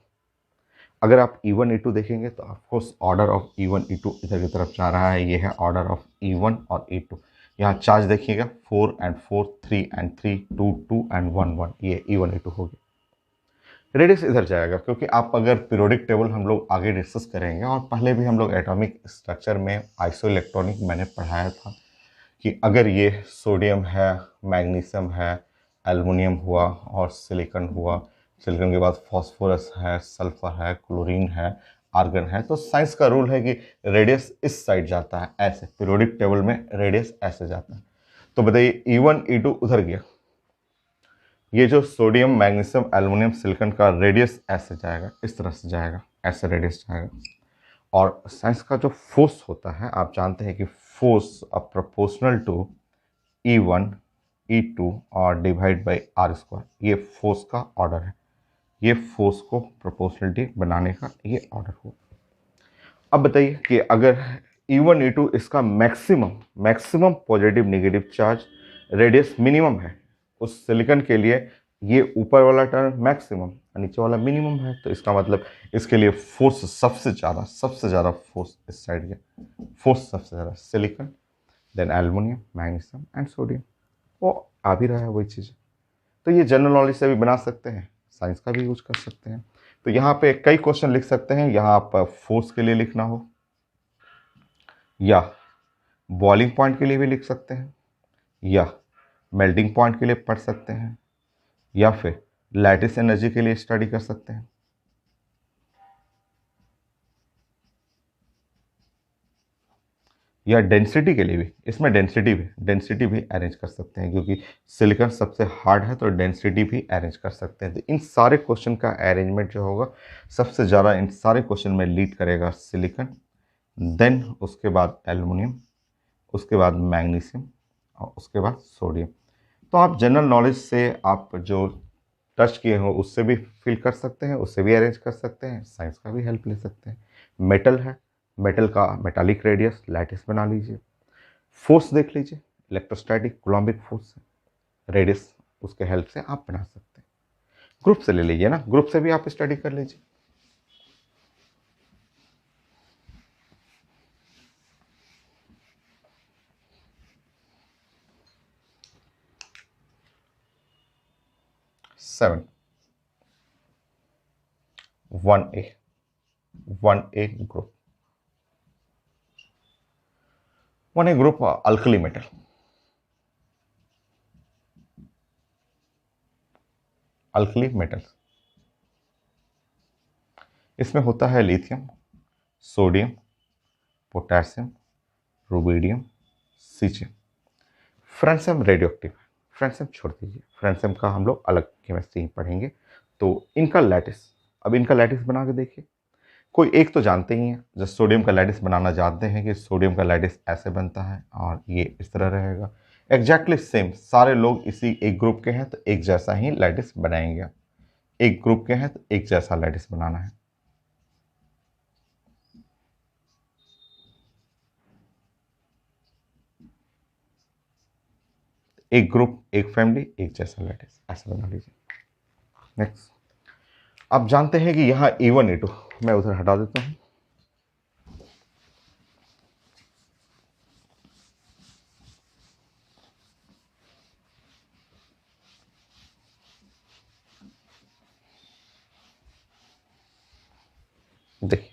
अगर आप E1 E2 देखेंगे तो of course order of E1 E2 इधर की तरफ जा रहा है। ये है ऑर्डर ऑफ E1 और E2। यहाँ चार्ज देखिएगा 4 and 4, 3 and 3, 2 2 and 1 1, ये E1 E2 हो गया। रेडियस इधर जाएगा, क्योंकि आप अगर पीरियोडिक टेबल हम लोग आगे डिस्कस करेंगे और पहले भी हम लोग एटॉमिक स्ट्रक्चर में आइसो इलेक्ट्रॉनिक मैंने पढ़ाया था कि अगर ये सोडियम है, मैग्नीशियम है, एल्युमिनियम हुआ और सिलिकॉन हुआ, सिलिकॉन के बाद फास्फोरस है, सल्फर है, क्लोरीन है, आर्गन है, तो साइंस का रूल है कि रेडियस इस साइड जाता है, ऐसे पीरियोडिक टेबल में रेडियस ऐसे जाता है। तो बताइए E1 E2 उधर गया, ये जो सोडियम, मैग्नीशियम, एल्युमिनियम, सिलिकॉन का रेडियस ऐसे जाएगा, इस तरह से जाएगा, ऐसे रेडियस जाएगा। और साइंस का जो फोर्स होता है आप जानते हैं कि force proportional to E1 E2 और डिवाइड बाई आर स्क्वायर, ये फोर्स का ऑर्डर है। ये फोर्स को प्रोपोर्शनलिटी बनाने का ये ऑर्डर हो। अब बताइए कि अगर E1 E2 इसका maximum maximum positive negative charge radius minimum है, उस सिलिकॉन के लिए ये ऊपर वाला टर्म मैक्सिमम और नीचे वाला मिनिमम है, तो इसका मतलब इसके लिए फोर्स सबसे ज़्यादा फोर्स इस साइड के, फोर्स सबसे ज़्यादा silicon, then aluminium, magnesium and sodium. वो आ भी रहा है वही चीज़। तो ये जनरल नॉलेज से भी बना सकते हैं, साइंस का भी यूज कर सकते हैं। तो यहाँ पे कई क्वेश्चन लिख सकते हैं। यहाँ आप फोर्स के लिए लिखना हो या बॉइलिंग पॉइंट के लिए भी लिख सकते हैं या मेल्टिंग पॉइंट के लिए पढ़ सकते हैं या फिर लैटिस एनर्जी के लिए स्टडी कर सकते हैं या डेंसिटी के लिए भी, इसमें डेंसिटी भी अरेंज कर सकते हैं, क्योंकि सिलिकॉन सबसे हार्ड है तो डेंसिटी भी अरेंज कर सकते हैं। तो इन सारे क्वेश्चन का अरेंजमेंट जो होगा सबसे ज़्यादा इन सारे क्वेश्चन में लीड करेगा सिलिकॉन, देन उसके बाद एल्युमिनियम, उसके बाद मैग्नीशियम और उसके बाद सोडियम। तो आप जनरल नॉलेज से आप जो टच किए हो उससे भी फिल कर सकते हैं, उससे भी अरेंज कर सकते हैं, साइंस का भी हेल्प ले सकते हैं। मेटल है, मेटल का मेटालिक रेडियस लैटिस बना लीजिए। फोर्स देख लीजिए, इलेक्ट्रोस्टैटिक कूलम्बिक फोर्स रेडियस, उसके हेल्प से आप बना सकते हैं। ग्रुप से ले लीजिए ना, ग्रुप से भी आप स्टडी कर लीजिए। Seven, 1A, 1A group, 1A group alkali metal, alkali metal. इसमें होता है lithium, sodium, potassium, rubidium, caesium. Francium radio active है, फ्रेंसियम छोड़ दीजिए, फ्रेंसियम का हम लोग अलग केमिस्ट्री पढ़ेंगे। तो इनका लैटिस, अब इनका लैटिस बना के देखिए। कोई एक तो जानते ही हैं, जब सोडियम का लैटिस बनाना जानते हैं कि सोडियम का लैटिस ऐसे बनता है और ये इस तरह रहेगा। एग्जैक्टली सेम, सारे लोग इसी एक ग्रुप के हैं तो एक जैसा ही लैटिस बनाएंगे। एक ग्रुप के हैं तो एक जैसा लैटिस बनाना है। एक ग्रुप, एक फैमिली, एक जैसा लैटिस, ऐसा बना लीजिए। नेक्स्ट, आप जानते हैं कि यहाँ E1 E2, मैं उधर हटा देता हूँ। देखिए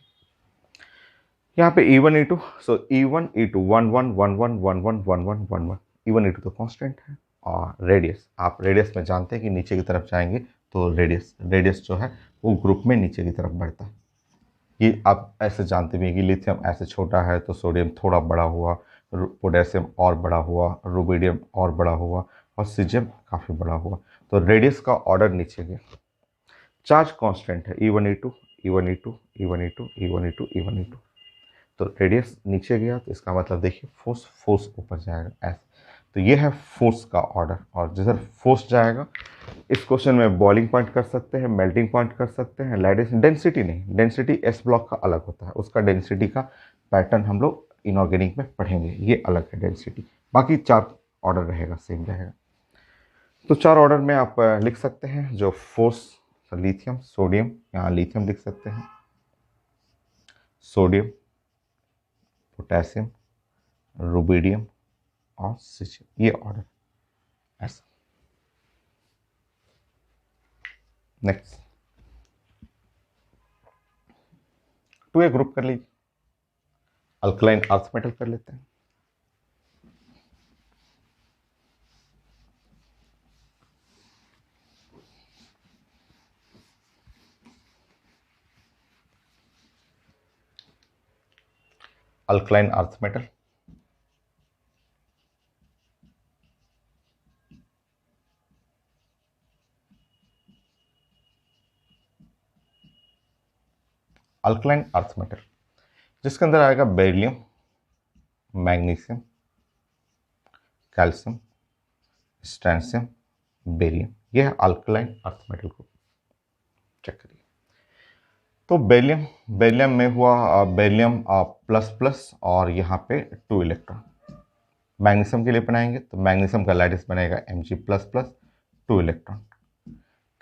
यहाँ पे E1 E2, सो E1 E2 1 1 1 1 1 1 1 1 1 1, E1 E2 तो कांस्टेंट है। और रेडियस, आप रेडियस में जानते हैं कि नीचे की तरफ जाएंगे तो रेडियस रेडियस जो है वो ग्रुप में नीचे की तरफ बढ़ता है। ये आप ऐसे जानते भी हैं कि लिथियम ऐसे छोटा है तो सोडियम थोड़ा बड़ा हुआ, पोटेशियम और बड़ा हुआ, रुबिडियम और बड़ा हुआ, और सीजियम काफ़ी बड़ा हुआ। तो रेडियस का ऑर्डर नीचे गया। चार्ज कांस्टेंट है E1 E2 E1 E2 E1 E2 E1 E2 E1 E2। तो रेडियस नीचे गया तो इसका मतलब देखिए फोर्स फोर्स ऊपर जाएगा ऐसे। तो ये है फोर्स का ऑर्डर। और जैसे फोर्स जाएगा, इस क्वेश्चन में बॉइलिंग पॉइंट कर सकते हैं, मेल्टिंग पॉइंट कर सकते हैं, लाइट डेंसिटी नहीं, डेंसिटी एस ब्लॉक का अलग होता है, उसका डेंसिटी का पैटर्न हम लोग इनऑर्गेनिक में पढ़ेंगे, ये अलग है डेंसिटी। बाकी चार ऑर्डर रहेगा, सेम रहेगा। तो चार ऑर्डर में आप लिख सकते हैं जो फोर्स, लिथियम सोडियम, यहाँ लिथियम लिख सकते हैं, सोडियम, पोटेशियम, रुबिडियम और सीजियम, ये ऑर्डर ऐसा। नेक्स्ट 2A ग्रुप कर लीजिए, अल्कलाइन अर्थ मेटल कर लेते हैं। Alkaline earth metal, alkaline earth metal जिसके अंदर आएगा बेरिलियम, मैग्नीशियम, कैल्शियम, स्ट्रैंशियम, बेरियम, यह है अल्कलाइन अर्थ मेटल को। चेक करिए। तो बेरिलियम, बेरिलियम में हुआ बेरिलियम प्लस प्लस और यहाँ पे 2 इलेक्ट्रॉन। मैग्नीशियम के लिए बनाएंगे तो मैग्नीशियम का लैटिस बनेगा Mg plus plus 2 electron.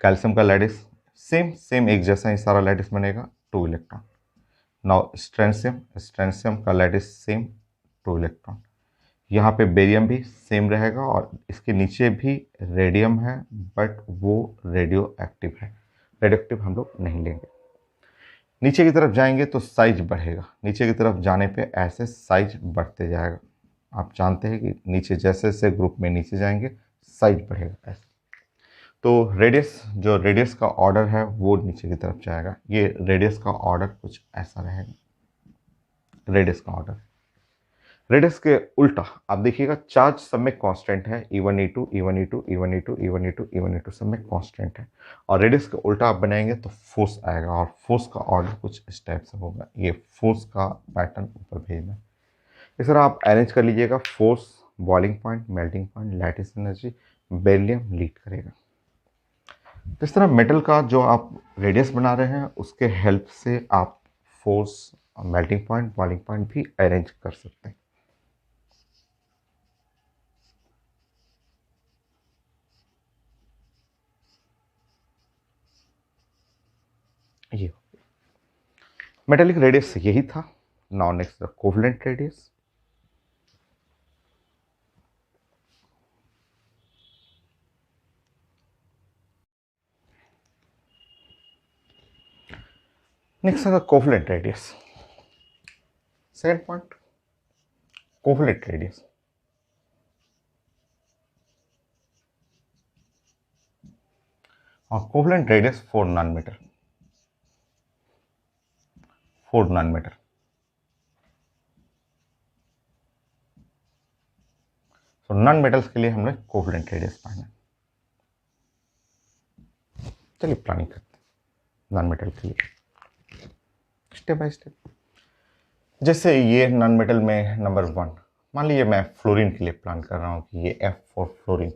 Calcium का लैटिस सेम सेम एक जैसा ही सारा लैटिस बनेगा 2 इलेक्ट्रॉन। नाउ स्ट्रैंशियम, स्ट्रैंशियम का लैटिस सेम 2 इलेक्ट्रॉन। यहाँ पे बेरियम भी सेम रहेगा और इसके नीचे भी रेडियम है, बट वो रेडियो एक्टिव है, रेडियो एक्टिव हम लोग नहीं लेंगे। नीचे की तरफ जाएंगे तो साइज बढ़ेगा, नीचे की तरफ जाने पे ऐसे साइज बढ़ते जाएगा। आप जानते हैं कि नीचे जैसे जैसे ग्रुप में नीचे जाएंगे साइज बढ़ेगा ऐसे। तो रेडियस, जो रेडियस का ऑर्डर है वो नीचे की तरफ जाएगा। ये रेडियस का ऑर्डर कुछ ऐसा रहेगा, रेडियस का ऑर्डर। रेडियस के उल्टा आप देखिएगा, चार्ज सब में कांस्टेंट है, E1 E2 E1 E2 E1 E2 E1 E2 E1 E2 सब में कांस्टेंट है। और रेडियस के उल्टा आप बनाएंगे तो फोर्स आएगा, और फोर्स का ऑर्डर कुछ इस टाइप से होगा। ये फोर्स का पैटर्न ऊपर भेजना है। इस तरह आप अरेंज कर लीजिएगा, force, boiling point, melting point, lattice energy, beryllium lead करेगा। तो इस तरह मेटल का जो आप रेडियस बना रहे हैं उसके हेल्प से आप force, melting point, boiling point भी अरेंज कर सकते हैं। ये मेटेलिक रेडियस यही था। Now next the covalent radius. Next है the covalent radius. Second point, covalent radius. और कोवलेंट रेडियस 4 नैनोमीटर, 4 नैनोमीटर। तो नॉन मेटल्स के लिए हमने कोवलेंट रेडियस पढ़ना। चलिए प्लानिंग करते हैं नॉन मेटल के लिए स्टेप बाय स्टेप। जैसे ये नॉन मेटल में नंबर 1, मान लीजिए मैं फ्लोरीन के लिए प्लान कर रहा हूं कि ये F4 फ्लोरीन।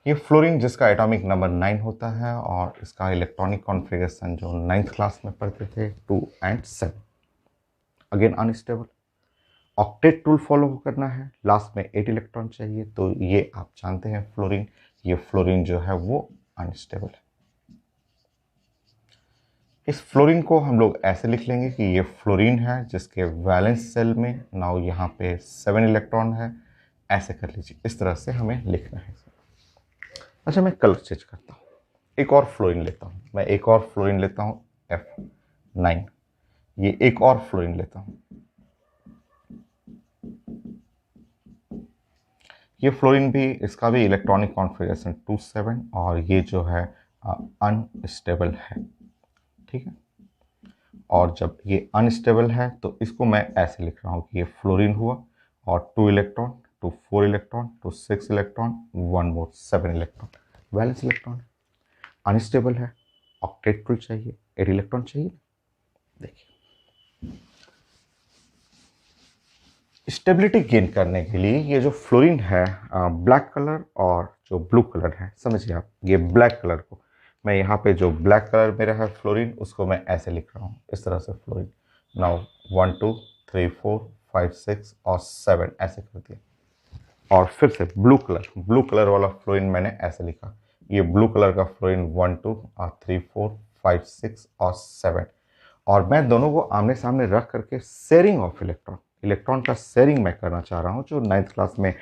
ये फ्लोरीन जिसका एटॉमिक नंबर 9 होता है और इसका इलेक्ट्रॉनिक कॉन्फ़िगरेशन जो 9th क्लास में पढ़ते थे 2 and 7, again unstable. Octet rule follow करना है, लास्ट में 8 इलेक्ट्रॉन चाहिए। तो ये आप जानते हैं फ्लोरीन, ये फ्लोरीन जो है वो अनस्टेबल है। इस फ्लोरीन को हम लोग ऐसे लिख लेंगे कि ये फ्लोरीन है जिसके वैलेंस सेल में नाउ यहाँ पे 7 इलेक्ट्रॉन है। ऐसे कर लीजिए, इस तरह से हमें लिखना है। अच्छा मैं कलर चेंज करता हूँ। एक और फ्लोरीन लेता हूँ, मैं एक और फ्लोरीन लेता हूँ F9, ये एक और फ्लोरीन लेता हूँ, ये फ्लोरीन भी, इसका भी इलेक्ट्रॉनिक कॉन्फ़िगरेशन 27 और ये जो है अनस्टेबल है, ठीक है। और जब ये अनस्टेबल है तो इसको मैं ऐसे लिख रहा हूँ कि ये फ्लोरीन हुआ और 2 इलेक्ट्रॉन, 2 4 इलेक्ट्रॉन, 2 6 इलेक्ट्रॉन, 1 मोर 7 इलेक्ट्रॉन, वैलेंस इलेक्ट्रॉन अनस्टेबल है, ऑक्टेट ट्रू चाहिए, 8 इलेक्ट्रॉन चाहिए। देखिए स्टेबिलिटी गेन करने के लिए ये जो फ्लोरीन है, ब्लैक कलर और जो ब्लू कलर है, समझिए आप, ये ब्लैक कलर को मैं यहाँ पे जो ब्लैक कलर मेरा है फ्लोरीन, उसको मैं ऐसे लिख रहा हूँ इस तरह से फ्लोरीन। नाउ 1 2 3 4 5 6 और 7 ऐसे कर दिया। और फिर से ब्लू कलर वाला फ्लोरीन मैंने ऐसे लिखा, ये ब्लू कलर का फ्लोरीन 1 2 और 3 4 5 6 और 7। और मैं दोनों को आमने सामने रख करके शेयरिंग ऑफ इलेक्ट्रॉन, इलेक्ट्रॉन का शेयरिंग मैं करना चाह रहा हूँ, जो 9th क्लास में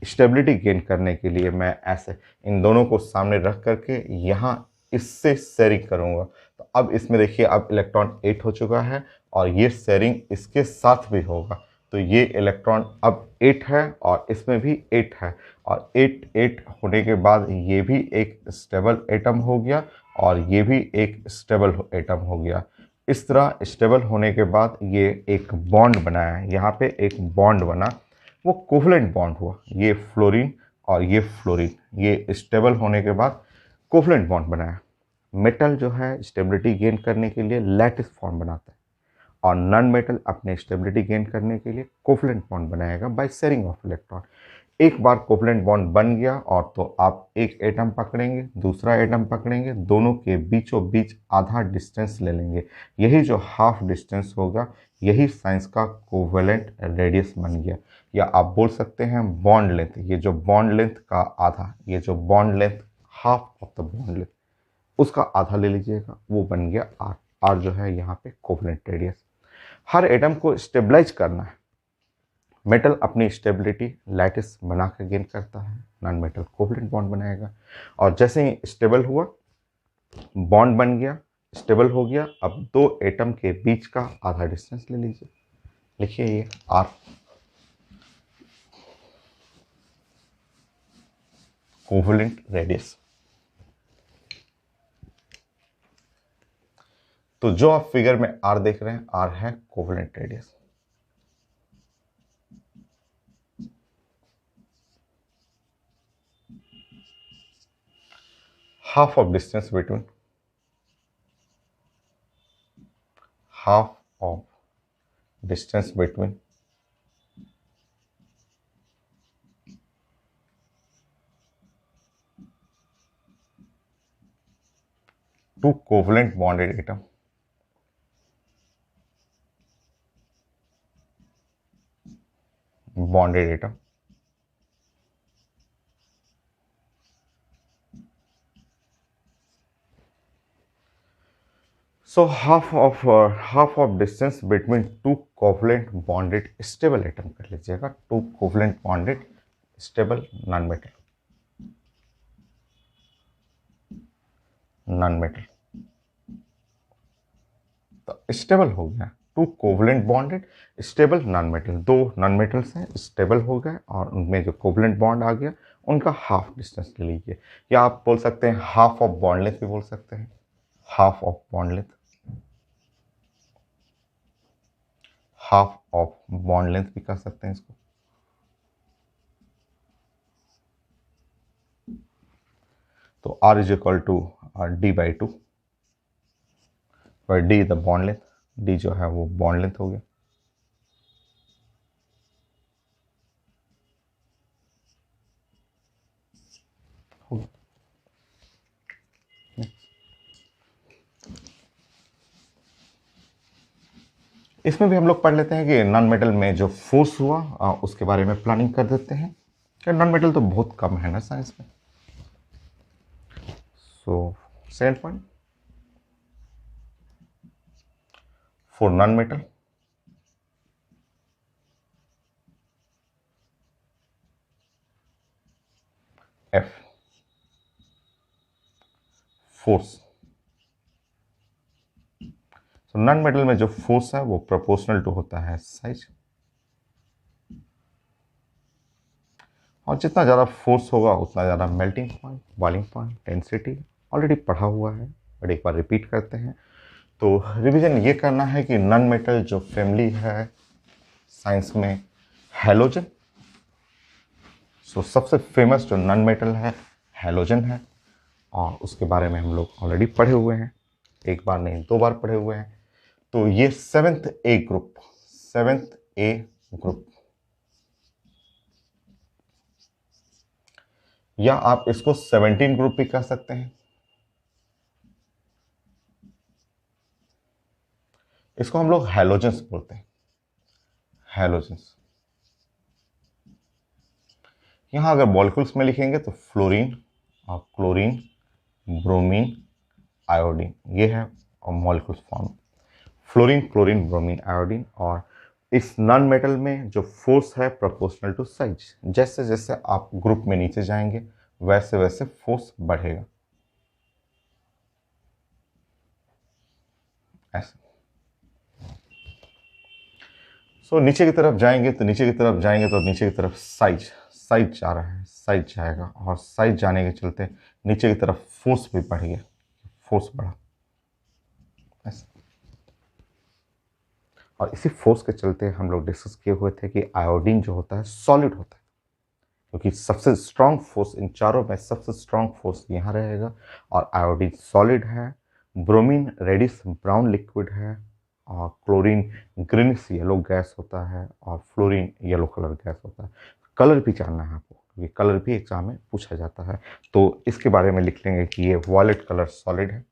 स्टेबिलिटी गेन करने के लिए मैं ऐसे इन दोनों को सामने रख करके यहाँ इससे शेयरिंग करूँगा। तो अब इसमें देखिए, अब इलेक्ट्रॉन 8 हो चुका है और ये शेयरिंग इसके साथ भी होगा, तो ये इलेक्ट्रॉन अब 8 है और इसमें भी 8 है, और 8 8 होने के बाद ये भी एक स्टेबल एटम हो गया और ये भी एक स्टेबल एटम हो गया। इस तरह स्टेबल होने के बाद ये एक बॉन्ड बनाया है, यहाँ पे एक बॉन्ड बना, वो कोवलेंट बॉन्ड हुआ, ये फ्लोरीन और ये फ्लोरीन, ये स्टेबल होने के बाद कोवलेंट बॉन्ड बनाया। मेटल जो है स्टेबिलिटी गेन करने के लिए लैटिस फॉर्म बनाता है, और नॉन मेटल अपने स्टेबिलिटी गेन करने के लिए कोवलेंट बॉन्ड बनाएगा बाय शेयरिंग ऑफ इलेक्ट्रॉन। एक बार कोवलेंट बॉन्ड बन गया और तो आप एक एटम पकड़ेंगे, दूसरा एटम पकड़ेंगे, दोनों के बीचों बीच आधा डिस्टेंस ले लेंगे, यही जो हाफ डिस्टेंस होगा यही साइंस का कोवेलेंट रेडियस बन गया, या आप बोल सकते हैं बॉन्ड लेंथ। ये जो बॉन्ड लेंथ का आधा, ये जो bond length half of the bond length, उसका आधा ले लीजिएगा, वो बन गया आर। आर जो है यहाँ पे कोवेलेंट रेडियस। हर एटम को स्टेबलाइज करना है, मेटल अपनी स्टेबिलिटी लैटिस बना कर गेन करता है, नॉन मेटल कोवलेंट बॉन्ड बनाएगा। और जैसे ही स्टेबल हुआ, बॉन्ड बन गया, स्टेबल हो गया, अब दो एटम के बीच का आधा डिस्टेंस ले लीजिए, लिखिए ये आर, कोवलेंट रेडियस। तो जो आप फिगर में आर देख रहे हैं, आर है covalent radius. Half of distance between, half of distance between two covalent bonded atom, bonded atom. So half of distance between two covalent bonded stable atom कर लीजिएगा, two covalent bonded stable non metal तो stable हो गया, two covalent bonded stable non metal, दो non metals हैं स्टेबल हो गए और उनमें जो कोवलेंट बॉन्ड आ गया उनका हाफ डिस्टेंस ले लीजिए, या आप बोल सकते हैं हाफ ऑफ बॉन्ड लेंथ भी बोल सकते हैं, half of bond length, half of bond length भी कह सकते हैं इसको। तो R is equal to D/2, और D the bond length, D जो है वो बॉन्ड लेंथ हो गया। इसमें भी हम लोग पढ़ लेते हैं कि नॉन मेटल में जो फोर्स हुआ उसके बारे में प्लानिंग कर देते हैं, कि नॉन मेटल तो बहुत कम है ना साइंस में। So second point, for non metal F, force. तो नॉन मेटल में जो फोर्स है वो प्रोपोर्शनल टू होता है साइज, और जितना ज़्यादा फोर्स होगा उतना ज़्यादा melting point, boiling point, density already पढ़ा हुआ है, बट एक बार रिपीट करते हैं। तो रिवीजन ये करना है कि नॉन मेटल जो फैमिली है साइंस में हैलोजन। सो सबसे फेमस जो नॉन मेटल है हैलोजन है, और उसके बारे में हम लोग ऑलरेडी पढ़े हुए हैं, एक बार नहीं 2 बार पढ़े हुए हैं। तो ये 7th ए ग्रुप, 7th ए ग्रुप, या आप इसको 17 ग्रुप भी कह सकते हैं। इसको हम लोग हैलोजेंस बोलते हैं, हैलोजेंस। यहां अगर मॉलिक्यूल्स में लिखेंगे तो फ्लोरीन और क्लोरीन, ब्रोमीन, आयोडीन, ये है और molecules form, fluorine, chlorine, bromine, iodine. और इस नॉन मेटल में जो फोर्स है प्रोपोर्शनल टू साइज, जैसे जैसे आप ग्रुप में नीचे जाएंगे वैसे वैसे फोर्स बढ़ेगा, ऐसे। सो नीचे की तरफ जाएंगे तो नीचे की तरफ जाएंगे तो नीचे की तरफ साइज, साइज जा रहा है, साइज जाएगा, और साइज जाने के चलते नीचे की तरफ फोर्स भी बढ़ गया, फोर्स बढ़ा, ऐसे। और इसी फोर्स के चलते हम लोग डिस्कस किए हुए थे कि आयोडीन जो होता है सॉलिड होता है, क्योंकि सबसे स्ट्रांग फोर्स इन चारों में, सबसे स्ट्रांग फोर्स यहाँ रहेगा, और आयोडीन सॉलिड है। ब्रोमीन रेडिश ब्राउन लिक्विड है, और क्लोरीन ग्रीनिश येलो गैस होता है, और फ्लोरीन येलो कलर गैस होता है। कलर भी जानना है आपको, क्योंकि कलर भी एग्जाम में पूछा जाता है। तो इसके बारे में लिख लेंगे कि ये वॉयलेट कलर सॉलिड है,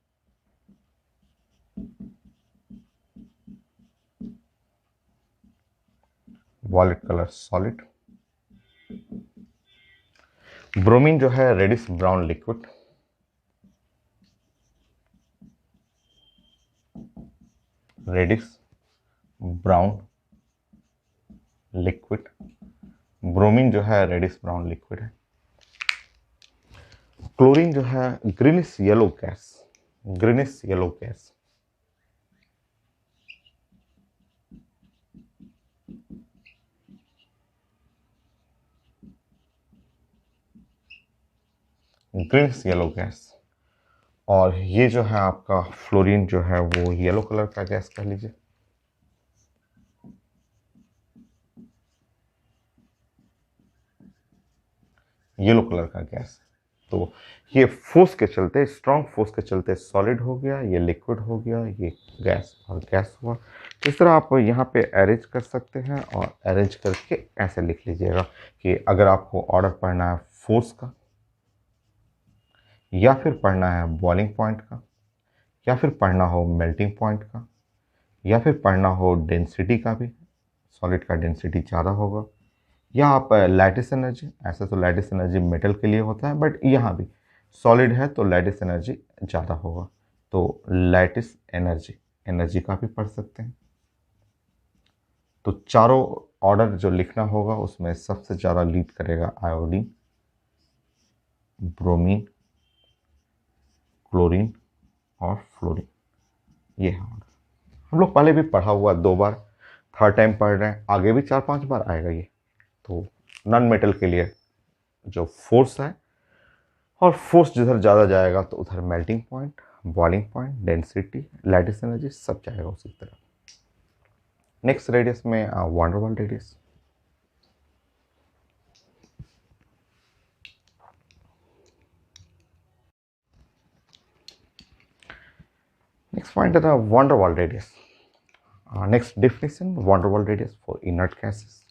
वॉयलेट कलर सॉलिड। ब्रोमीन जो है reddish brown liquid, reddish brown liquid, bromine जो है रेडिश ब्राउन लिक्विड है। क्लोरीन जो है greenish yellow gas, greenish yellow gas. Greenish yellow gas. और ये जो है आपका फ्लोरीन जो है वो येलो कलर का गैस कह लीजिए, येलो कलर का गैस। तो ये फोर्स के चलते, स्ट्रॉन्ग फोर्स के चलते सॉलिड हो गया, ये लिक्विड हो गया, ये गैस और गैस हुआ। इस तरह आप यहाँ पे अरेंज कर सकते हैं, और अरेंज करके ऐसे लिख लीजिएगा कि अगर आपको ऑर्डर पढ़ना है फोर्स का, या फिर पढ़ना है बॉइलिंग पॉइंट का, या फिर पढ़ना हो मेल्टिंग पॉइंट का, या फिर पढ़ना हो डेंसिटी का भी, सॉलिड का डेंसिटी ज़्यादा होगा, या आप लैटिस एनर्जी, ऐसा तो लैटिस एनर्जी मेटल के लिए होता है, बट यहाँ भी सॉलिड है तो लैटिस एनर्जी ज़्यादा होगा, तो लैटिस एनर्जी, एनर्जी का भी पढ़ सकते हैं। तो चारों ऑर्डर जो लिखना होगा उसमें सबसे ज़्यादा लीड करेगा आयोडीन, ब्रोमीन, क्लोरीन और फ्लोरीन, ये है ऑर्डर। हम लोग पहले भी पढ़ा हुआ 2 बार, थर्ड टाइम पढ़ रहे हैं, आगे भी 4-5 बार आएगा ये। तो नॉन मेटल के लिए जो फोर्स है, और फोर्स जिधर ज़्यादा जाएगा तो उधर melting point, boiling point, density, lattice energy सब जाएगा उसी तरह। नेक्स्ट रेडियस में वंडरवॉल रेडियस। नेक्स्ट पॉइंट है van der Waals radius. Next definition, van der Waals radius for inert gases.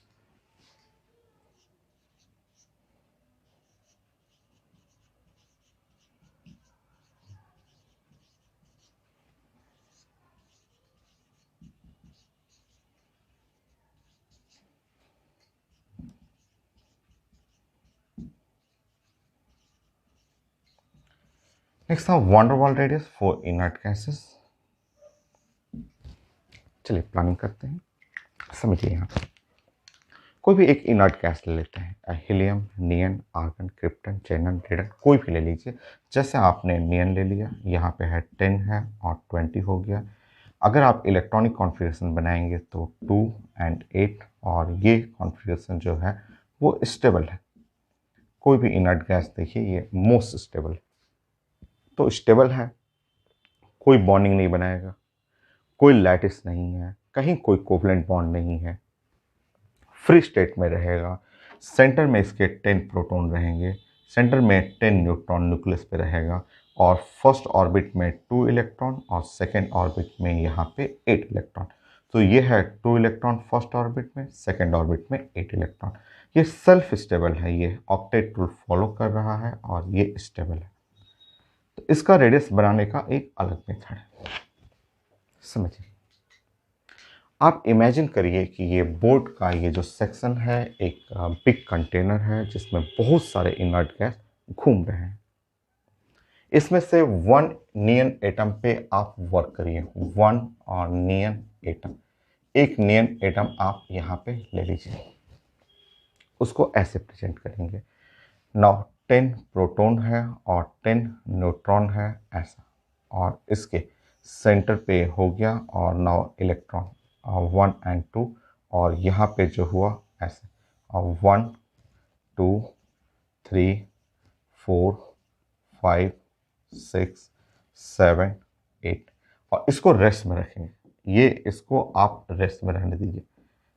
Next था van der Waals radius for inert gases. चलिए प्लानिंग करते हैं, समझिए यहाँ पे कोई भी एक इनर्ट गैस ले लेते हैं, हीलियम, नियन, आर्गन, क्रिप्टन, जेनन, रेडन, कोई भी ले लीजिए। जैसे आपने नियन ले लिया, यहाँ पे है 10 है और 20 हो गया। अगर आप इलेक्ट्रॉनिक कॉन्फ़िगरेशन बनाएंगे तो 2 एंड 8, और ये कॉन्फ़िगरेशन जो है वो स्टेबल है। कोई भी इनर्ट गैस देखिए ये मोस्ट स्टेबल है, तो स्टेबल है, कोई बॉन्डिंग नहीं बनाएगा, कोई लैटिस नहीं है, कहीं कोई कोवलेंट बॉन्ड नहीं है, फ्री स्टेट में रहेगा। सेंटर में इसके 10 प्रोटॉन रहेंगे, सेंटर में 10 न्यूट्रॉन न्यूक्लियस पे रहेगा, और फर्स्ट ऑर्बिट में 2 इलेक्ट्रॉन और सेकेंड ऑर्बिट में यहाँ पे 8 इलेक्ट्रॉन। तो ये है 2 इलेक्ट्रॉन फर्स्ट ऑर्बिट में, सेकेंड ऑर्बिट में 8 इलेक्ट्रॉन। ये सेल्फ स्टेबल है, ये ऑक्टेट रूल फॉलो कर रहा है और ये स्टेबल है। तो इसका रेडियस बनाने का एक अलग मेथड है, समझिए। आप इमेजिन करिए कि ये बोर्ड का ये जो सेक्शन है एक बिग कंटेनर है जिसमें बहुत सारे इनर्ट गैस घूम रहे हैं। इसमें से 1 नियन एटम पे आप वर्क करिए, 1 और नियन एटम, एक नियन एटम आप यहाँ पे ले लीजिए, उसको ऐसे प्रेजेंट करेंगे। नाउ 10 प्रोटॉन है और 10 न्यूट्रॉन है ऐसा, और इसके सेंटर पे हो गया, और नाउ इलेक्ट्रॉन 1 एंड 2, और यहाँ पे जो हुआ ऐसे, और 1 2 3 4 5 6 7 8, और इसको रेस्ट में रखेंगे। ये इसको आप रेस्ट में रहने दीजिए,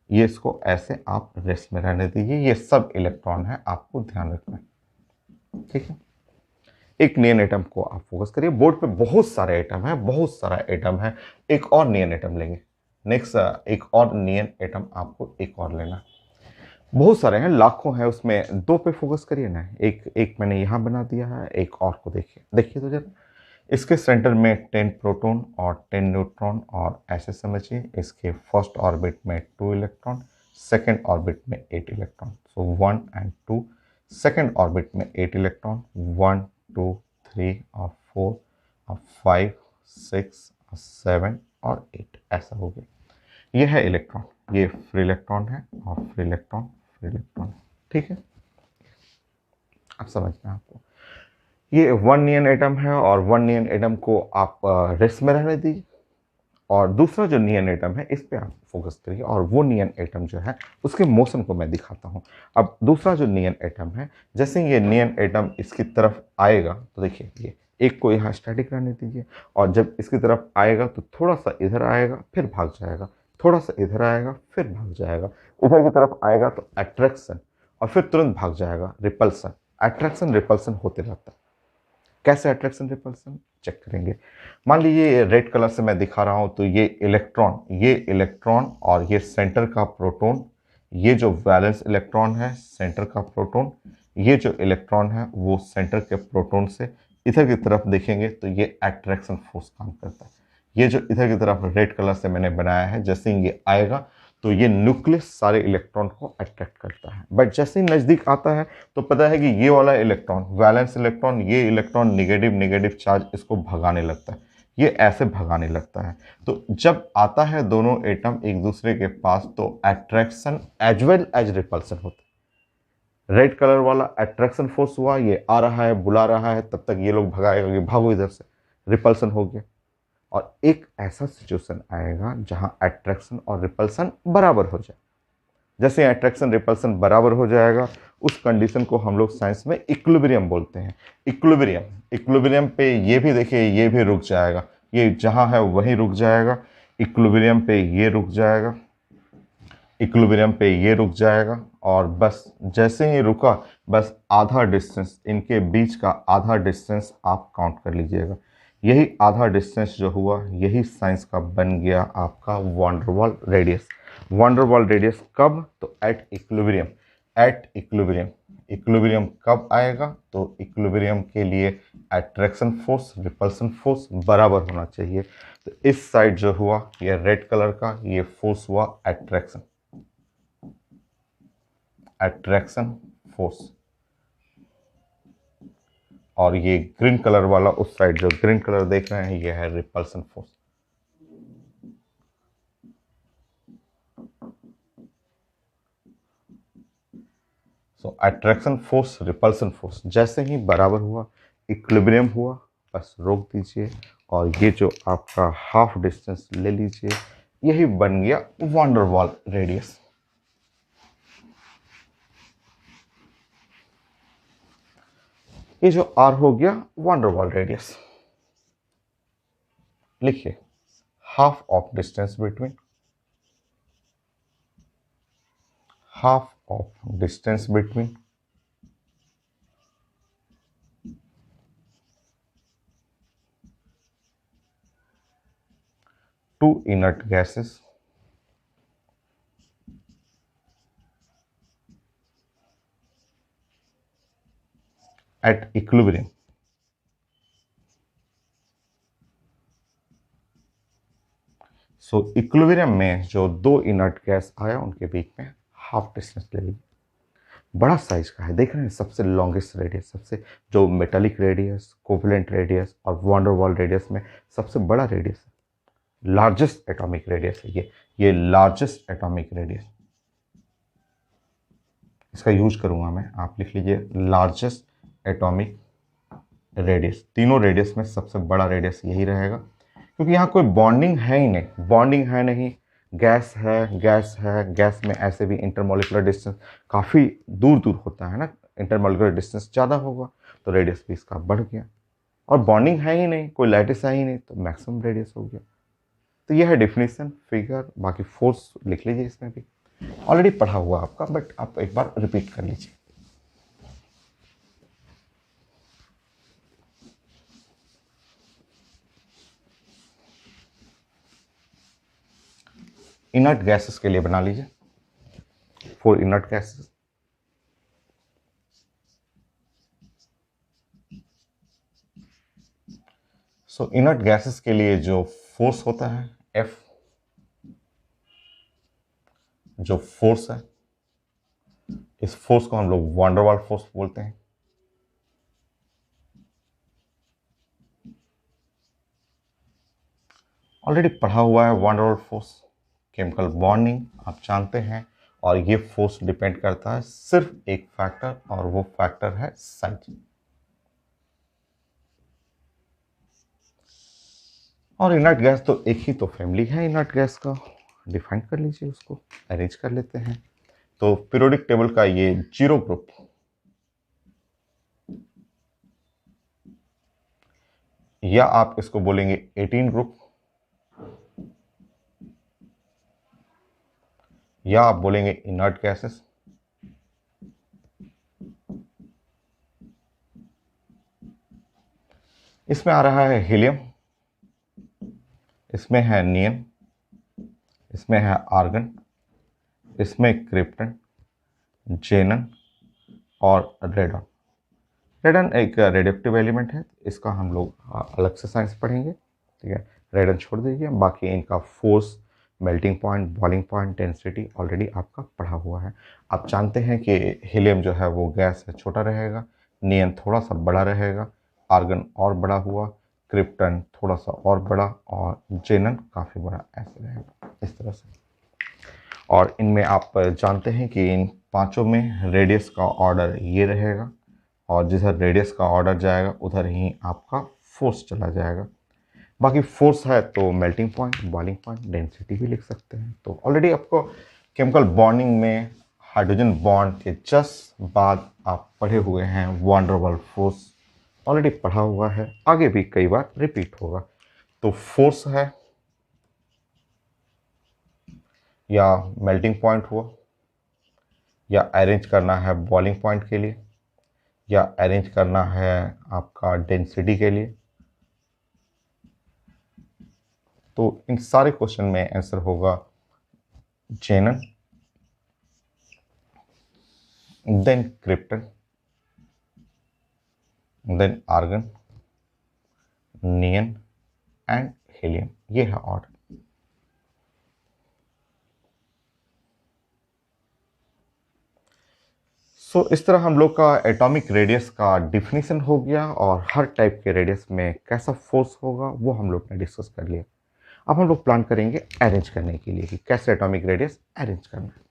ये इसको ऐसे आप रेस्ट में रहने दीजिए। ये सब इलेक्ट्रॉन है, आपको ध्यान रखना है, ठीक है। एक नियन एटम को आप फोकस करिए। बोर्ड पे बहुत सारे एटम है, बहुत सारा एटम है। एक और नियन एटम लेंगे, नेक्स्ट एक और नियन एटम आपको एक और लेना। बहुत सारे हैं, लाखों हैं, उसमें 2 पे फोकस करिए ना। एक एक मैंने यहाँ बना दिया है, एक और को देखिए, देखिए तो जरा। इसके सेंटर में 10 प्रोटॉन और 10 न्यूट्रॉन, और ऐसे समझिए इसके फर्स्ट ऑर्बिट में 2 इलेक्ट्रॉन, सेकेंड ऑर्बिट में 8 electron. So 1 and 2, second orbit में 8 इलेक्ट्रॉन, 1 2 3 और 4 और 5 6 और 7 और 8, ऐसा हो गया। ये है इलेक्ट्रॉन, ये फ्री इलेक्ट्रॉन है और फ्री इलेक्ट्रॉन, फ्री इलेक्ट्रॉन, ठीक है। अब समझना है आपको, ये 1 नियन एटम है, और 1 नियन एटम को आप रेस्ट में रहने दीजिए, और दूसरा जो नियन एटम है इस पे आप फोकस करिए, और वो नियन एटम जो है उसके मोशन को मैं दिखाता हूँ। अब दूसरा जो नियन एटम है, जैसे ये नियन एटम इसकी तरफ आएगा तो देखिए ये एक को यहाँ स्टैटिक रहने दीजिए, और जब इसकी तरफ आएगा तो थोड़ा सा इधर आएगा फिर भाग जाएगा, थोड़ा सा इधर आएगा फिर भाग जाएगा, इधर की तरफ आएगा तो अट्रैक्शन, और फिर तुरंत भाग जाएगा, रिपल्सन। अट्रैक्शन रिपल्सन होते रहता है। कैसे अट्रैक्शन रिपल्सन चेक करेंगे। मान लीजिए रेड कलर से मैं दिखा रहा हूं, तो ये इलेक्ट्रॉन और ये सेंटर का प्रोटॉन, ये जो वैलेंस इलेक्ट्रॉन है सेंटर का प्रोटॉन, ये जो इलेक्ट्रॉन है वो सेंटर के प्रोटॉन से इधर की तरफ देखेंगे तो ये अट्रैक्शन फोर्स काम करता है। ये जो इधर की तरफ रेड कलर से मैंने बनाया है, जैसे ही ये आएगा तो ये न्यूक्लियस सारे इलेक्ट्रॉन को अट्रैक्ट करता है, बट जैसे ही नज़दीक आता है तो पता है कि ये वाला इलेक्ट्रॉन वैलेंस इलेक्ट्रॉन, ये इलेक्ट्रॉन नेगेटिव चार्ज इसको भगाने लगता है, ये ऐसे भगाने लगता है। तो जब आता है दोनों एटम एक दूसरे के पास तो attraction as well as repulsion होता है। रेड कलर वाला अट्रैक्शन फोर्स हुआ, ये आ रहा है बुला रहा है, तब तक ये लोग भगाएगा, ये भागो इधर से, रिपल्सन हो गया। और एक ऐसा सिचुएशन आएगा जहां अट्रैक्शन और रिपल्सन बराबर हो जाए। जैसे अट्रैक्शन रिपल्सन बराबर हो जाएगा, उस कंडीशन को हम लोग साइंस में इक्विलिब्रियम बोलते हैं। इक्विलिब्रियम पे ये भी देखिए, ये भी रुक जाएगा, ये जहां है वहीं रुक जाएगा, इक्विलिब्रियम पे ये रुक जाएगा, इक्विलिब्रियम पे ये रुक जाएगा, और बस जैसे ही रुका, बस आधा डिस्टेंस, इनके बीच का आधा डिस्टेंस आप काउंट कर लीजिएगा। यही आधा डिस्टेंस जो हुआ, यही साइंस का बन गया आपका वंडरवॉल रेडियस। वंडरवॉल रेडियस कब? तो एट इक्विलिब्रियम। इक्विलिब्रियम कब आएगा? तो इक्विलिब्रियम के लिए अट्रैक्शन फोर्स रिपल्सन फोर्स बराबर होना चाहिए। तो इस साइड जो हुआ ये रेड कलर का, ये फोर्स हुआ अट्रैक्शन फोर्स, और ये ग्रीन कलर वाला उस साइड जो ग्रीन कलर देख रहे हैं, ये है रिपल्सन फोर्स। सो अट्रैक्शन फोर्स रिपल्सन फोर्स जैसे ही बराबर हुआ, इक्विलिब्रियम हुआ, बस रोक दीजिए और ये जो आपका हाफ डिस्टेंस ले लीजिए, यही बन गया वान डेर वाल रेडियस। ये जो आर हो गया वान डेर वाल रेडियस। लिखिए half of distance between, half of distance between two inert gases at equilibrium। So equilibrium में जो दो इनर्ट गैस आया उनके बीच में हाफ डिस्टेंस ले लीजिए। बड़ा साइज का है, देख रहे हैं, सबसे लॉन्गेस्ट रेडियस, सबसे जो मेटालिक रेडियस, कोवलेंट रेडियस और वान डेर वाल रेडियस में सबसे बड़ा रेडियस है, लार्जेस्ट एटॉमिक रेडियस है ये लार्जेस्ट एटॉमिक रेडियस। इसका यूज करूंगा मैं, आप लिख लीजिए लार्जेस्ट एटॉमिक रेडियस। तीनों रेडियस में सबसे बड़ा रेडियस यही रहेगा, क्योंकि यहाँ कोई बॉन्डिंग है ही नहीं, बॉन्डिंग है नहीं, गैस है, गैस है, गैस में ऐसे भी इंटरमोलिकुलर डिस्टेंस काफ़ी दूर दूर होता है ना, इंटरमोलिकुलर डिस्टेंस ज़्यादा होगा तो रेडियस भी इसका बढ़ गया, और बॉन्डिंग है ही नहीं, कोई लैटिस है ही नहीं, तो मैक्सिमम रेडियस हो गया। तो यह है डिफिनीशन, फिगर, बाकी फोर्स लिख लीजिए, इसमें भी ऑलरेडी पढ़ा हुआ आपका, बट आप एक बार रिपीट कर लीजिए। इनर्ट गैसेस के लिए बना लीजिए, for inert gases. So inert gases के लिए जो फोर्स होता है F, जो फोर्स है, इस फोर्स को हम लोग वान डेर वाल फोर्स बोलते हैं। ऑलरेडी पढ़ा हुआ है van der Waals force, chemical bonding आप जानते हैं, और ये फोर्स डिपेंड करता है सिर्फ एक फैक्टर, और वो फैक्टर है साइज। और इनर्ट गैस तो एक ही तो फैमिली है इनर्ट गैस का, डिफाइन कर लीजिए, उसको अरेंज कर लेते हैं। तो पीरियोडिक टेबल का ये 0 ग्रुप, या आप इसको बोलेंगे 18 ग्रुप, या आप बोलेंगे इनर्ट गैसेस। इसमें आ रहा है हीलियम, इसमें है नियन, इसमें है आर्गन, इसमें क्रिप्टन, जेनन और रेडन। रेडन एक रेडियोएक्टिव एलिमेंट है, इसका हम लोग अलग से साइंस पढ़ेंगे, ठीक है। रेडन छोड़ दीजिए, बाकी इनका force, melting point, boiling point, density already आपका पढ़ा हुआ है। आप जानते हैं कि हीलियम जो है वो गैस है, छोटा रहेगा, नियन थोड़ा सा बड़ा रहेगा, आर्गन और बड़ा हुआ, क्रिप्टन थोड़ा सा और बड़ा, और जेनन काफ़ी बड़ा, ऐसे रहेगा इस तरह से। और इनमें आप जानते हैं कि इन पांचों में रेडियस का ऑर्डर ये रहेगा, और जिधर रेडियस का ऑर्डर जाएगा उधर ही आपका फोर्स चला जाएगा। बाकी फोर्स है तो melting point, boiling point, density भी लिख सकते हैं। तो ऑलरेडी आपको केमिकल बॉन्डिंग में हाइड्रोजन बॉन्ड के जस्ट बाद आप पढ़े हुए हैं वान डेर वाल फोर्स, ऑलरेडी पढ़ा हुआ है, आगे भी कई बार रिपीट होगा। तो फोर्स है, या मेल्टिंग पॉइंट हुआ, या अरेंज करना है बॉइलिंग पॉइंट के लिए, या अरेंज करना है आपका डेंसिटी के लिए। तो इन सारे क्वेश्चन में आंसर होगा xenon, then krypton, then argon, neon and helium. ये है ऑर्डर। सो इस तरह हम लोग का एटॉमिक रेडियस का डिफिनीशन हो गया, और हर टाइप के रेडियस में कैसा फोर्स होगा वो हम लोग ने डिस्कस कर लिया। अब हम लोग प्लान करेंगे अरेंज करने के लिए कि कैसे एटॉमिक रेडियस अरेंज करना है।